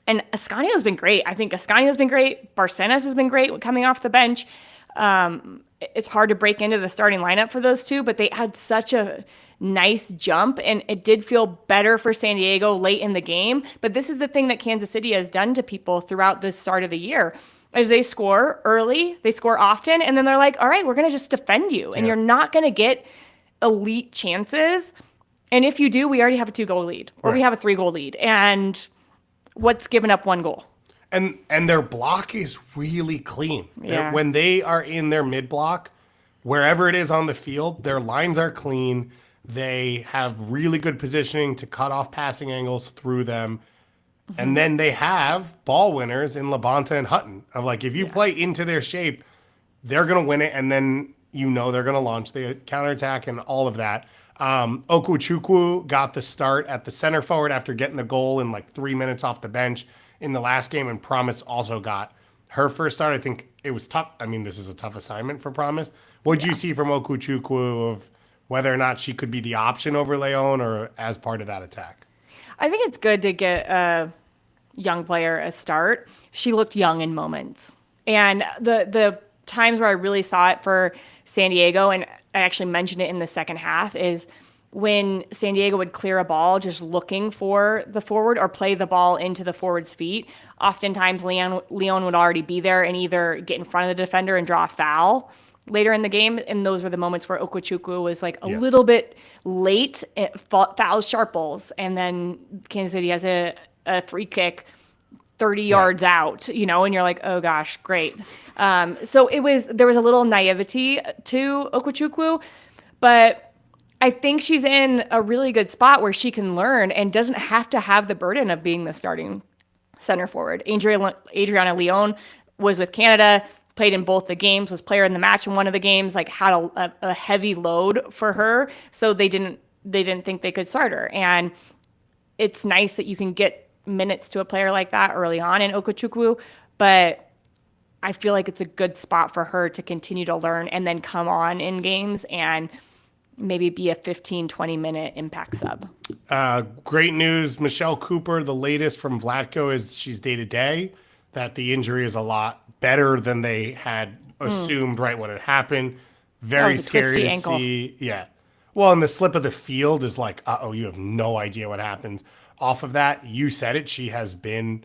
And Ascanio's been great. I think Ascanio's been great. Barcenas has been great coming off the bench. It's hard to break into the starting lineup for those two, but they had such a nice jump, and it did feel better for San Diego late in the game. But this is the thing that Kansas City has done to people throughout the start of the year. As they score early, they score often, and then they're like, all right, we're going to just defend you, and you're not going to get elite chances. And if you do, we already have a 2-goal lead, or we have a 3-goal lead. And what's given up 1 goal? And their block is really clean. Yeah. When they are in their mid block, wherever it is on the field, their lines are clean. They have really good positioning to cut off passing angles through them. And then they have ball winners in Labonta and Hutton. Of like, if you play into their shape, they're going to win it. And then they're going to launch the counterattack and all of that. Okuchukwu got the start at the center forward after getting the goal in like 3 minutes off the bench in the last game. And Promise also got her first start. I think it was tough. I mean, this is a tough assignment for Promise. What did you see from Okuchukwu of whether or not she could be the option over Leon or as part of that attack? I think it's good to get a young player a start. She looked young in moments. And the times where I really saw it for San Diego, and I actually mentioned it in the second half, is when San Diego would clear a ball just looking for the forward or play the ball into the forward's feet. Oftentimes, Leon would already be there and either get in front of the defender and draw a foul later in the game. And those were the moments where Okuchukwu was like a little bit late, fouls Sharples, and then Kansas City has a free kick 30 yards out, and you're like, oh gosh, great. So there was a little naivety to Okuchukwu, but I think she's in a really good spot where she can learn and doesn't have to have the burden of being the starting center forward. Adriana Leon was with Canada, played in both the games, was player in the match in one of the games, like had a heavy load for her. So they didn't think they could start her. And it's nice that you can get minutes to a player like that early on in Okechukwu, but I feel like it's a good spot for her to continue to learn and then come on in games and maybe be a 15, 20-minute impact sub. Great news. Michelle Cooper, the latest from Vlatko, is she's day-to-day, that the injury is a lot better than they had assumed right when it happened. Very scary to ankle. see. Yeah. Well, and the slip of the field is like, you have no idea what happens. Off of that, you said it, she has been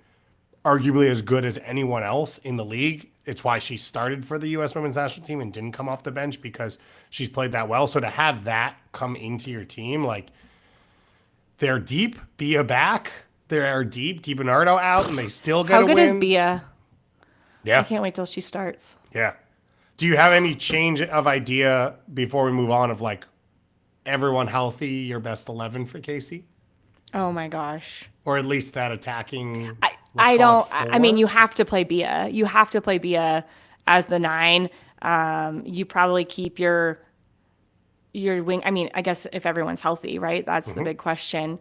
arguably as good as anyone else in the league. It's why she started for the U.S. women's national team and didn't come off the bench, because she's played that well. So to have that come into your team, like, they're deep. Bia back. They're deep. DiBernardo out, and they still got to win. How good is Bia? Yeah. I can't wait till she starts. Yeah. Do you have any change of idea before we move on of, like, everyone healthy, your best 11 for Casey? Oh, my gosh. Or at least that attacking... I don't. I mean, you have to play Bia. You have to play Bia as the 9. You probably keep your wing. I mean, I guess if everyone's healthy, right? That's the big question.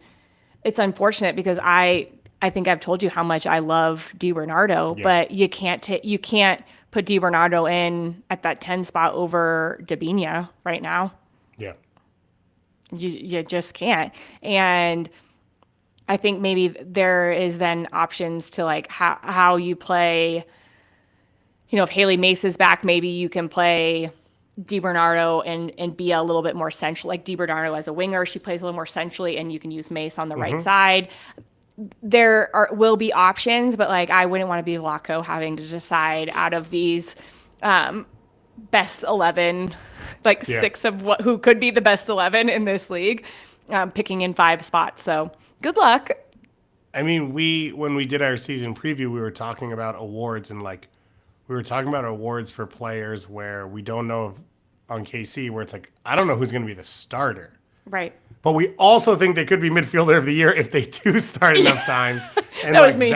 It's unfortunate because I think I've told you how much I love DiBernardo, but you can't put DiBernardo in at that 10 spot over Debinha right now. Yeah. You just can't. And I think maybe there is then options to, like, how you play. You know, if Haley Mace is back, maybe you can play DiBernardo and be a little bit more central. Like DiBernardo as a winger, she plays a little more centrally, and you can use Mace on the right side. There will be options, but, like, I wouldn't want to be Vlatko having to decide out of these best 11, like 6 of who could be the best 11 in this league, picking in 5 spots. So good luck. I mean, when we did our season preview, we were talking about awards, and, like, we were talking about awards for players where we don't know if, on KC, where it's like, I don't know who's going to be the starter. Right. But we also think they could be midfielder of the year if they do start enough times. And that was me.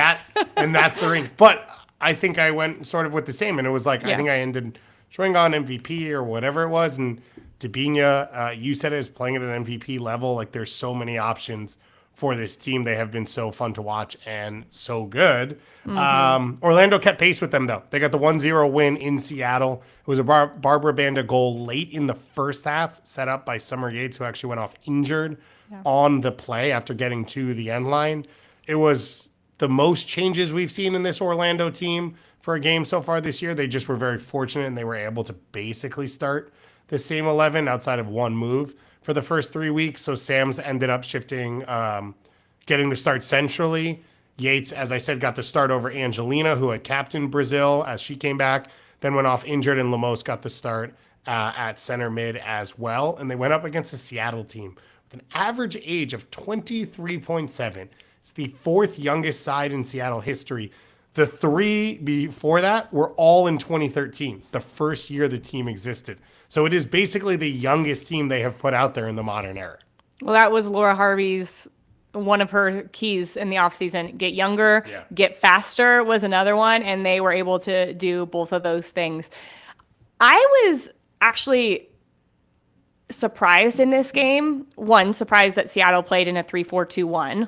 And that's the ring. But I think I went sort of with the same, and it was like, I think I ended showing on MVP or whatever it was, and Debinha, you said it, is playing at an MVP level. Like, there's so many options for this team. They have been so fun to watch and so good. Orlando kept pace with them, though. They got the 1-0 win in Seattle. It was a Barbara Banda goal late in the first half, set up by Summer Yates, who actually went off injured on the play after getting to the end line. It was the most changes we've seen in this Orlando team for a game so far this year. They just were very fortunate, and they were able to basically start the same 11 outside of one move for the first 3 weeks. So Sam's ended up shifting, getting the start centrally. Yates, as I said, got the start over Angelina, who had captained Brazil as she came back, then went off injured, and Lemos got the start at center mid as well. And they went up against a Seattle team with an average age of 23.7. It's the 4th youngest side in Seattle history. The 3 before that were all in 2013, the first year the team existed. So it is basically the youngest team they have put out there in the modern era. Well, that was Laura Harvey's, one of her keys in the offseason. Get younger, get faster was another one, and they were able to do both of those things. I was actually surprised in this game. One, surprised that Seattle played in a 3-4-2-1.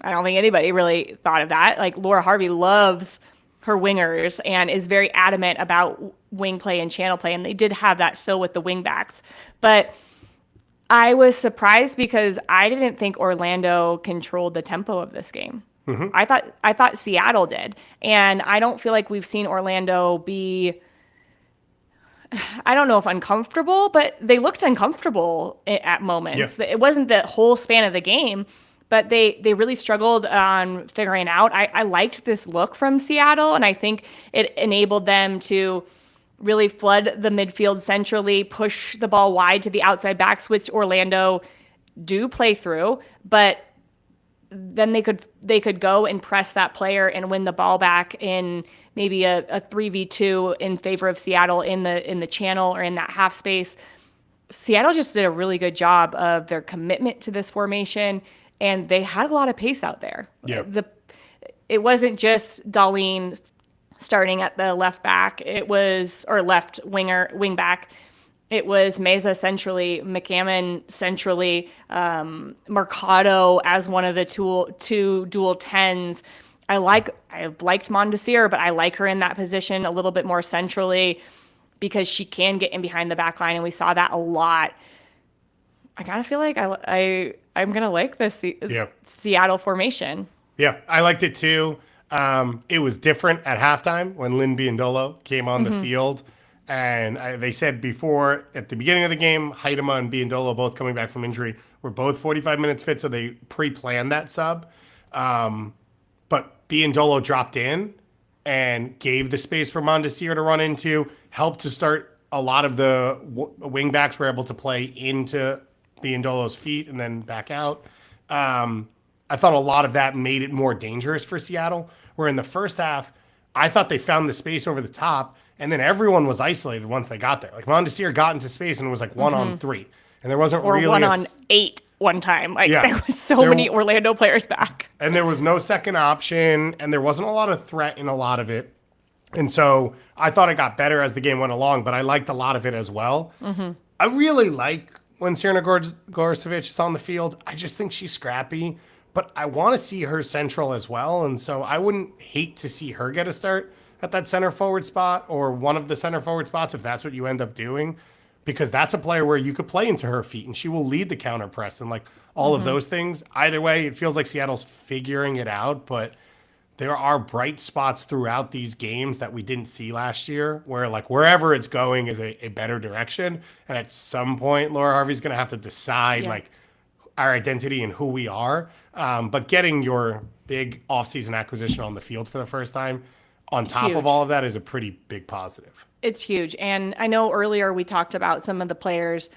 I don't think anybody really thought of that. Like, Laura Harvey loves her wingers and is very adamant about wing play and channel play, and they did have that still with the wing backs. But I was surprised because I didn't think Orlando controlled the tempo of this game. I thought Seattle did, and I don't feel like we've seen Orlando be, I don't know if uncomfortable, but they looked uncomfortable at moments. It wasn't the whole span of the game, but they really struggled on figuring out. I liked this look from Seattle, and I think it enabled them to really flood the midfield centrally, push the ball wide to the outside backs, which Orlando do play through, but then they could go and press that player and win the ball back in maybe a 3v2 in favor of Seattle in the channel or in that half space. Seattle just did a really good job of their commitment to this formation, and they had a lot of pace out there. it wasn't just Darlene starting at the left back. It was, or left wing back. It was Meza centrally, McCammon centrally, Mercado as one of the two dual 10s. I liked Mondesir, but I like her in that position a little bit more centrally because she can get in behind the back line, and we saw that a lot. I kind of feel like I'm going to like this Seattle formation. Yeah, I liked it too. It was different at halftime when Lynn Biondolo came on the field. And they said before, at the beginning of the game, Haidema and Biondolo, both coming back from injury, were both 45 minutes fit, so they pre-planned that sub. But Biondolo dropped in and gave the space for Mondesir to run into, helped to start a lot of the wing backs were able to play into Biondolo's feet and then back out. I thought a lot of that made it more dangerous for Seattle, where in the first half, I thought they found the space over the top, and then everyone was isolated once they got there. Like Mondesir got into space and it was like 1-on-3, and there wasn't or really 1-on-8 one time. Like there was so many Orlando players back, and there was no second option, and there wasn't a lot of threat in a lot of it. And so I thought it got better as the game went along, but I liked a lot of it as well. I really like when Sirena Gorcevic is on the field. I just think she's scrappy, but I want to see her central as well. And so I wouldn't hate to see her get a start at that center forward spot or one of the center forward spots if that's what you end up doing, because that's a player where you could play into her feet and she will lead the counter press and like all of those things. Either way, it feels like Seattle's figuring it out, but there are bright spots throughout these games that we didn't see last year where like wherever it's going is a better direction. And at some point, Laura Harvey's going to have to decide like our identity and who we are. But getting your big offseason acquisition on the field for the first time on top of all of that is a pretty big positive. It's huge. And I know earlier we talked about some of the players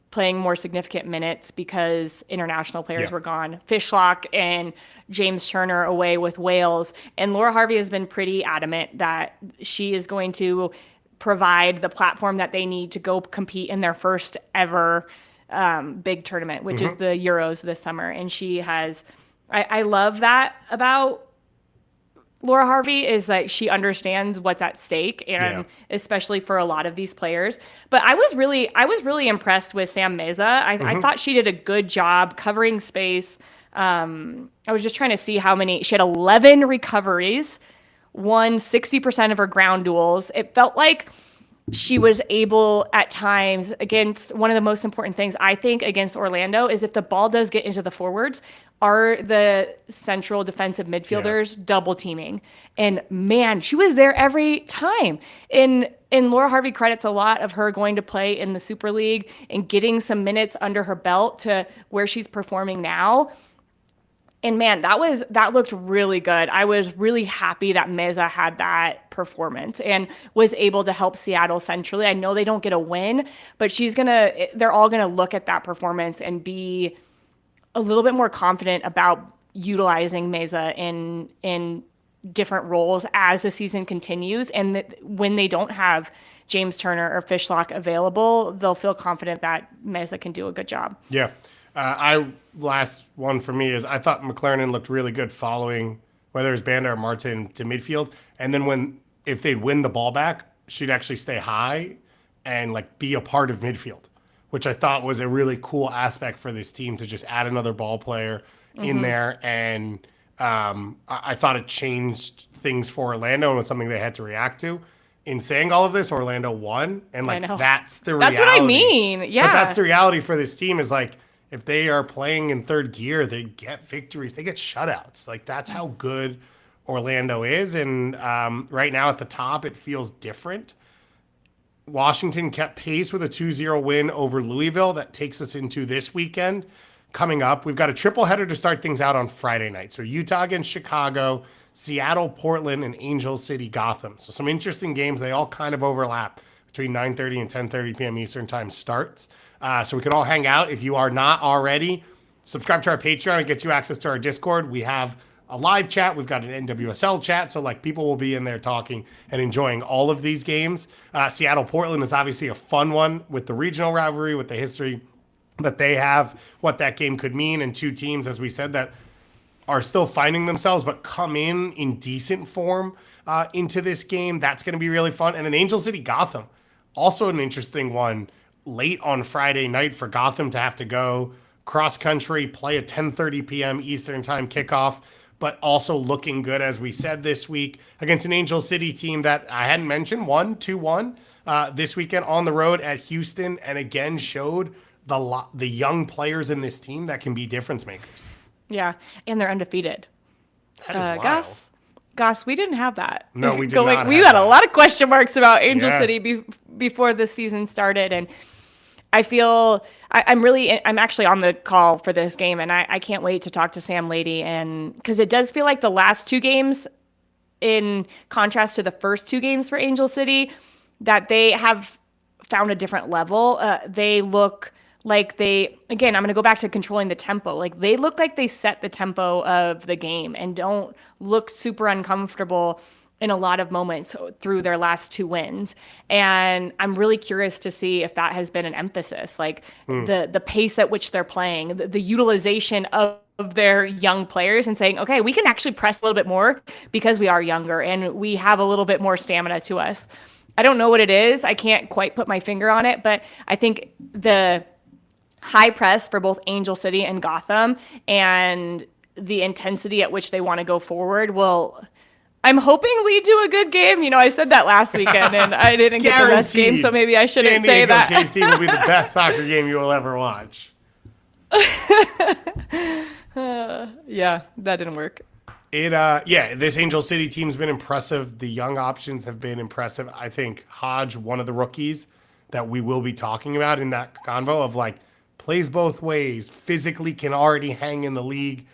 playing more significant minutes because international players were gone. Fishlock and James Turner away with Wales. And Laura Harvey has been pretty adamant that she is going to provide the platform that they need to go compete in their first ever big tournament, which is the Euros this summer. And she has, I love that about Laura Harvey, is like she understands what's at stake, and especially for a lot of these players. But I was really impressed with Sam Meza. I thought she did a good job covering space. I was just trying to see how many. She had 11 recoveries, won 60% of her ground duels. It felt like she was able at times against one of the most important things I think against Orlando is if the ball does get into the forwards, are the central defensive midfielders double teaming. And man, she was there every time. And Laura Harvey credits a lot of her going to play in the Super League and getting some minutes under her belt to where she's performing now. And man, that looked really good. I was really happy that Meza had that performance and was able to help Seattle centrally. I know they don't get a win, but they're all gonna look at that performance and be a little bit more confident about utilizing Meza in different roles as the season continues. And when they don't have James Turner or Fishlock available, they'll feel confident that Meza can do a good job. Yeah. Last one for me is I thought McLaren looked really good following whether it was Banda or Martin to midfield. And then if they'd win the ball back, she'd actually stay high and like be a part of midfield, which I thought was a really cool aspect for this team to just add another ball player in there. And I thought it changed things for Orlando and was something they had to react to. In saying all of this, Orlando won. And like that's the reality. That's what I mean. Yeah. But that's the reality for this team is like, if they are playing in third gear, they get victories. They get shutouts. Like, that's how good Orlando is. And right now at the top, it feels different. Washington kept pace with a 2-0 win over Louisville. That takes us into this weekend. Coming up, we've got a triple header to start things out on Friday night. So Utah against Chicago, Seattle, Portland, and Angel City, Gotham. So some interesting games. They all kind of overlap between 9:30 and 10:30 p.m. Eastern time starts. So we can all hang out. If you are not already, subscribe to our Patreon and get you access to our Discord. We have a live chat. We've got an NWSL chat. So like people will be in there talking and enjoying all of these games. Seattle Portland is obviously a fun one with the regional rivalry, with the history that they have, what that game could mean. And two teams, as we said, that are still finding themselves, but come in decent form into this game. That's going to be really fun. And then Angel City Gotham, also an interesting one. Late on Friday night for Gotham to have to go cross country, play a 10:30 p.m. Eastern time kickoff, but also looking good, as we said this week, against an Angel City team that I hadn't mentioned, won 2-1 this weekend on the road at Houston, and again showed the young players in this team that can be difference makers. Yeah, and they're undefeated. That is wild. Goss, we didn't have that. No, we did not. We had a lot of question marks about Angel City before the season started, and I feel I'm actually on the call for this game, and I can't wait to talk to Sam Lady, and because it does feel like the last two games, in contrast to the first two games for Angel City, that they have found a different level. They look like I'm going to go back to controlling the tempo. Like, they look like they set the tempo of the game and don't look super uncomfortable in a lot of moments through their last two wins. And I'm really curious to see if that has been an emphasis, like the pace at which they're playing, the utilization of their young players, and saying, okay, we can actually press a little bit more because we are younger and we have a little bit more stamina to us. I don't know what it is. I can't quite put my finger on it, but I think the high press for both Angel City and Gotham and the intensity at which they want to go forward will, I'm hoping, lead to a good game. You know, I said that last weekend and I didn't get the best game, so maybe I shouldn't say that. KC will be the best soccer game you will ever watch. Yeah, that didn't work. This Angel City team's been impressive. The young options have been impressive. I think Hodge, one of the rookies that we will be talking about in that convo, of like, plays both ways, physically can already hang in the league,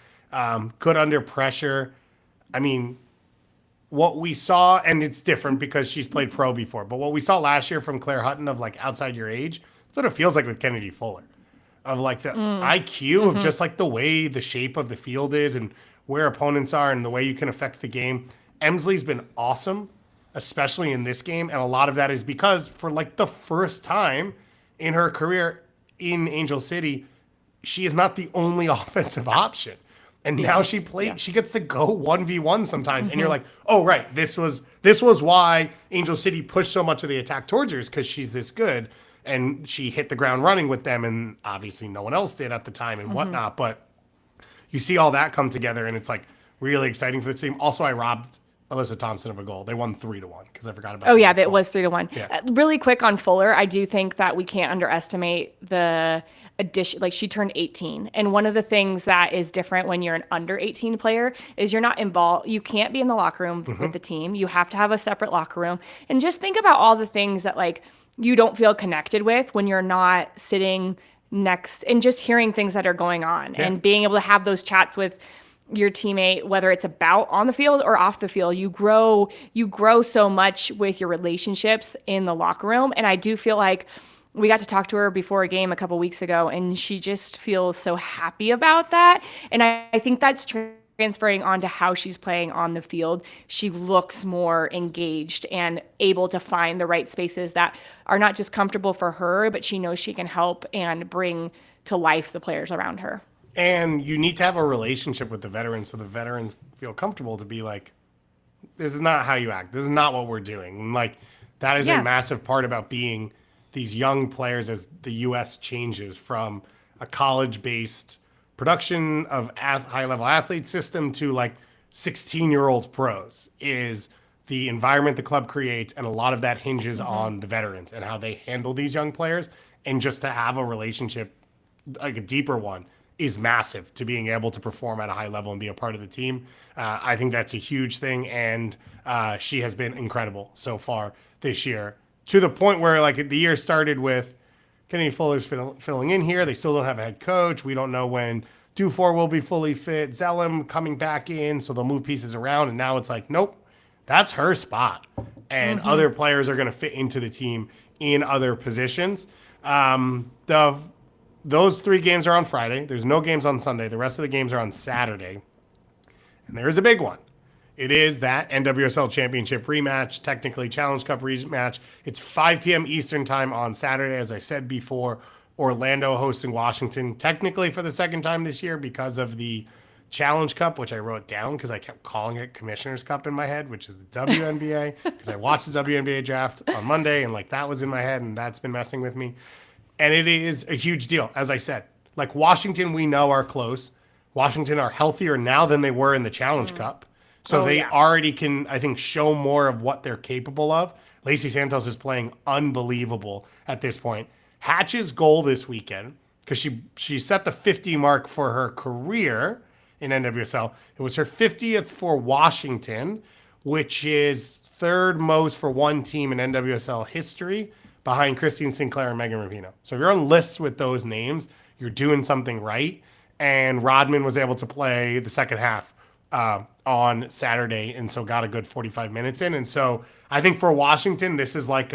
good under pressure. I mean, what we saw, and it's different because she's played pro before, but what we saw last year from Claire Hutton of like outside your age, sort of feels like with Kennedy Fuller, of like the IQ of just like the way the shape of the field is and where opponents are and the way you can affect the game. Emsley's been awesome, especially in this game, and a lot of that is because for like the first time in her career in Angel City, she is not the only offensive option. And now she gets to go 1v1 sometimes. And you're like, oh, right, this was why Angel City pushed so much of the attack towards her, is because she's this good. And she hit the ground running with them. And obviously no one else did at the time and whatnot. But you see all that come together, and it's like really exciting for the team. Also, I robbed Alyssa Thompson of a goal. They won 3-1 because I forgot about. Oh yeah, that was 3-1. Yeah. Really quick on Fuller, I do think that we can't underestimate the addition. Like, she turned 18, and one of the things that is different when you're an under 18 player is you're not involved. You can't be in the locker room with the team. You have to have a separate locker room. And just think about all the things that like you don't feel connected with when you're not sitting next and just hearing things that are going on and being able to have those chats with your teammate, whether it's about on the field or off the field. You grow so much with your relationships in the locker room. And I do feel like we got to talk to her before a game a couple weeks ago, and she just feels so happy about that. And I think that's transferring onto how she's playing on the field. She looks more engaged and able to find the right spaces that are not just comfortable for her, but she knows she can help and bring to life the players around her. And you need to have a relationship with the veterans so the veterans feel comfortable to be like, this is not how you act. This is not what we're doing. And like, that is a massive part about being these young players as the U.S. changes from a college-based production of high-level athlete system to like 16-year-old pros, is the environment the club creates. And a lot of that hinges on the veterans and how they handle these young players. And just to have a relationship, like a deeper one, is massive to being able to perform at a high level and be a part of the team. I think that's a huge thing. And she has been incredible so far this year, to the point where like the year started with Kennedy Fuller's filling in here. They still don't have a head coach. We don't know when Dufour will be fully fit. Zellum coming back in, so they'll move pieces around. And now it's like, nope, that's her spot. And other players are going to fit into the team in other positions. Those 3 games are on Friday. There's no games on Sunday. The rest of the games are on Saturday. And there's a big one. It is that NWSL Championship rematch, technically Challenge Cup rematch. It's 5 p.m. Eastern time on Saturday. As I said before, Orlando hosting Washington, technically for the second time this year because of the Challenge Cup, which I wrote down because I kept calling it Commissioner's Cup in my head, which is the WNBA, because I watched the WNBA draft on Monday, and like that was in my head, and that's been messing with me. And it is a huge deal, as I said. Like Washington, we know are close. Washington are healthier now than they were in the Challenge Cup. So they already can, I think, show more of what they're capable of. Lacey Santos is playing unbelievable at this point. Hatch's goal this weekend, because she set the 50 mark for her career in NWSL. It was her 50th for Washington, which is third most for one team in NWSL history, behind Christine Sinclair and Megan Rapinoe. So if you're on lists with those names, you're doing something right. And Rodman was able to play the second half on Saturday, and so got a good 45 minutes in. And so I think for Washington, this is like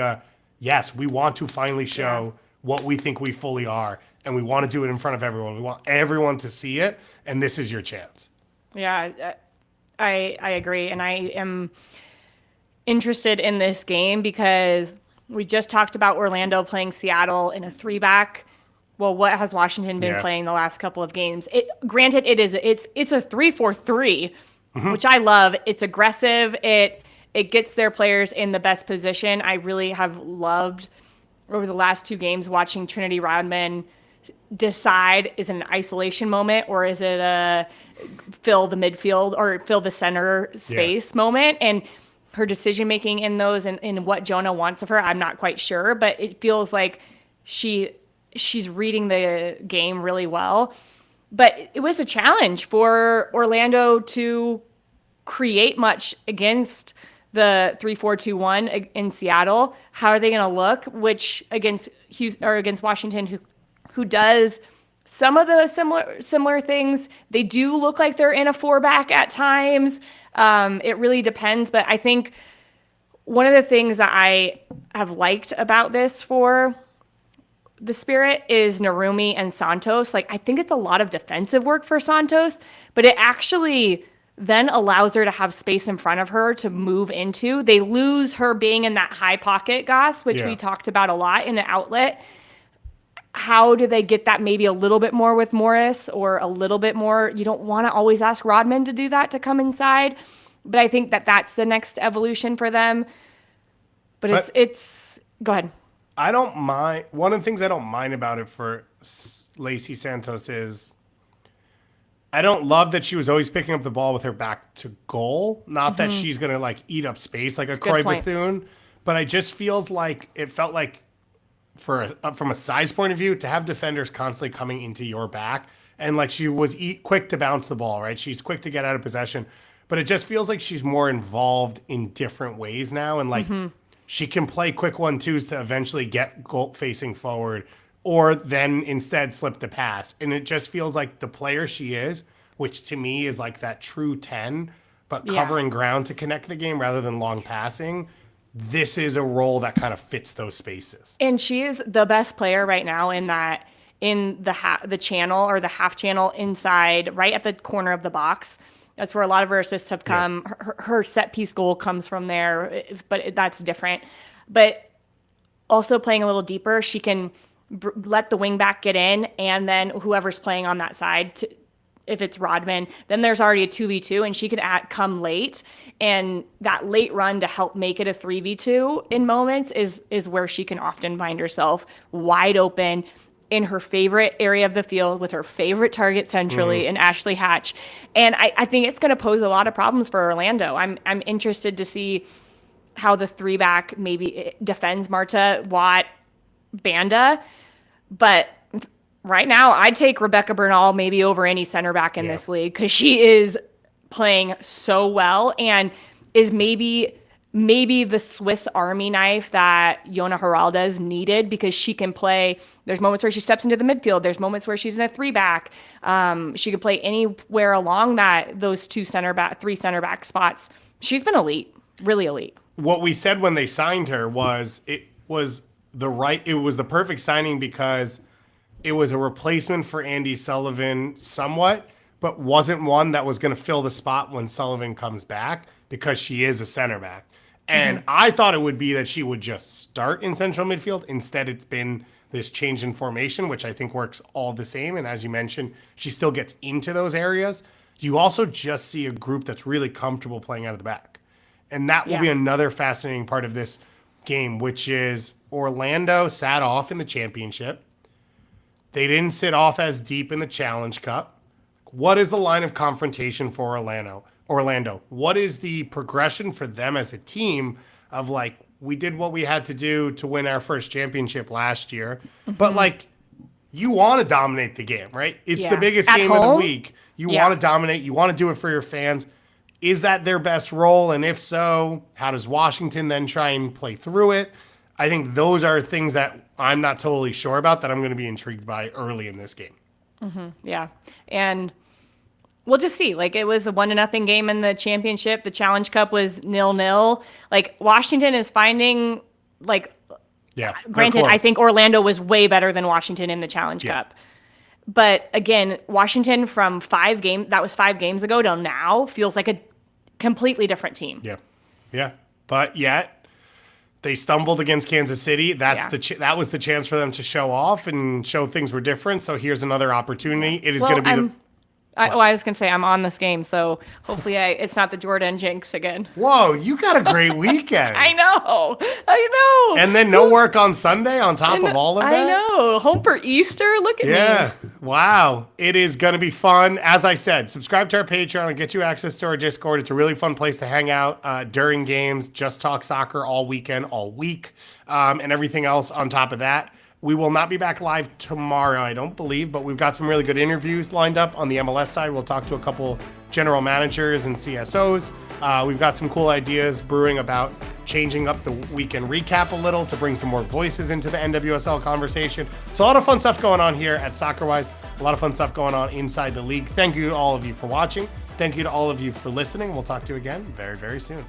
yes, we want to finally show what we think we fully are, and we want to do it in front of everyone. We want everyone to see it, and this is your chance. Yeah, I agree. And I am interested in this game because we just talked about Orlando playing Seattle in a 3-back. Well, what has Washington been playing the last couple of games? Granted, it's a 3-4-3, which I love. It's aggressive. It gets their players in the best position. I really have loved over the last 2 games watching Trinity Rodman decide, is it an isolation moment or is it a fill the midfield or fill the center space moment? And her decision making in those and what Jonah wants of her, I'm not quite sure, but it feels like she's reading the game really well. But it was a challenge for Orlando to create much against the 3-4-2-1 in Seattle. How are they going to look? Which against Washington, who does some of the similar things. They do look like they're in a 4-back at times. It really depends. But I think one of the things that I have liked about this for the Spirit is Narumi and Santos. Like, I think it's a lot of defensive work for Santos, but it actually then allows her to have space in front of her to move into. They lose her being in that high pocket, Goss, which we talked about a lot in the outlet. How do they get that maybe a little bit more with Morris or a little bit more? You don't want to always ask Rodman to do that, to come inside. But I think that that's the next evolution for them. But it's go ahead. I don't mind. One of the things I don't mind about it for Lacey Santos is I don't love that she was always picking up the ball with her back to goal. Not that she's going to like eat up space like a Croy Bethune, but it just feels like it felt like from a size point of view to have defenders constantly coming into your back. And like she was quick to bounce the ball, right? She's quick to get out of possession, but it just feels like she's more involved in different ways now. And like, she can play quick 1-2s to eventually get goal facing forward or then instead slip the pass. And it just feels like the player she is, which to me is like that true 10, but covering ground to connect the game rather than long passing. This is a role that kind of fits those spaces. And she is the best player right now in the channel or the half channel inside, right at the corner of the box. That's where a lot of her assists have come. Yeah. Her set piece goal comes from there, but that's different. But also playing a little deeper, she can let the wing back get in, and then whoever's playing on that side, if it's Rodman, then there's already a 2v2, and she could come late. And that late run to help make it a 3v2 in moments is where she can often find herself wide open in her favorite area of the field with her favorite target centrally in Ashley Hatch. And I think it's going to pose a lot of problems for Orlando. I'm interested to see how the 3-back maybe defends Marta, Watt, Banda. But right now, I'd take Rebecca Bernal maybe over any center back in this league because she is playing so well and is maybe the Swiss Army knife that Yona Heraldes needed because she can play. There's moments where she steps into the midfield. There's moments where she's in a 3-back. She can play anywhere along those three center back spots. She's been elite, really elite. What we said when they signed her was it was the perfect signing because it was a replacement for Andy Sullivan somewhat, but wasn't one that was going to fill the spot when Sullivan comes back because she is a center back. And I thought it would be that she would just start in central midfield. Instead, it's been this change in formation, which I think works all the same. And as you mentioned, she still gets into those areas. you also just see a group that's really comfortable playing out of the back. And that will be another fascinating part of this game, which is Orlando sat off in the championship. They didn't sit off as deep in the Challenge Cup. What is the line of confrontation for Orlando? What is the progression for them as a team of like, we did what we had to do to win our first championship last year, but like, you want to dominate the game, right? It's the biggest game of the week. You want to dominate. You want to do it for your fans. Is that their best role? And if so, how does Washington then try and play through it? I think those are things that I'm not totally sure about that I'm going to be intrigued by early in this game. Yeah. And we'll just see. Like, it was a 1-0 game in the championship. The Challenge Cup was 0-0. Like, Washington is finding, like, granted, I think Orlando was way better than Washington in the Challenge Cup. But again, Washington from 5 games ago till now feels like a completely different team. Yeah. But yet, they stumbled against Kansas City. That was the chance for them to show off and show things were different. So here's another opportunity. It is going to be I was going to say, I'm on this game, so hopefully it's not the Jordan jinx again. Whoa, you got a great weekend. I know. And then no work on Sunday on top of all of that? I know. Home for Easter? Look at me. Yeah. Wow. It is going to be fun. As I said, subscribe to our Patreon and get you access to our Discord. It's a really fun place to hang out during games, just talk soccer all weekend, all week, and everything else on top of that. We will not be back live tomorrow, I don't believe, but we've got some really good interviews lined up on the MLS side. We'll talk to a couple general managers and CSOs. We've got some cool ideas brewing about changing up the weekend recap a little to bring some more voices into the NWSL conversation. So a lot of fun stuff going on here at SoccerWise. A lot of fun stuff going on inside the league. Thank you to all of you for watching. Thank you to all of you for listening. We'll talk to you again very, very soon.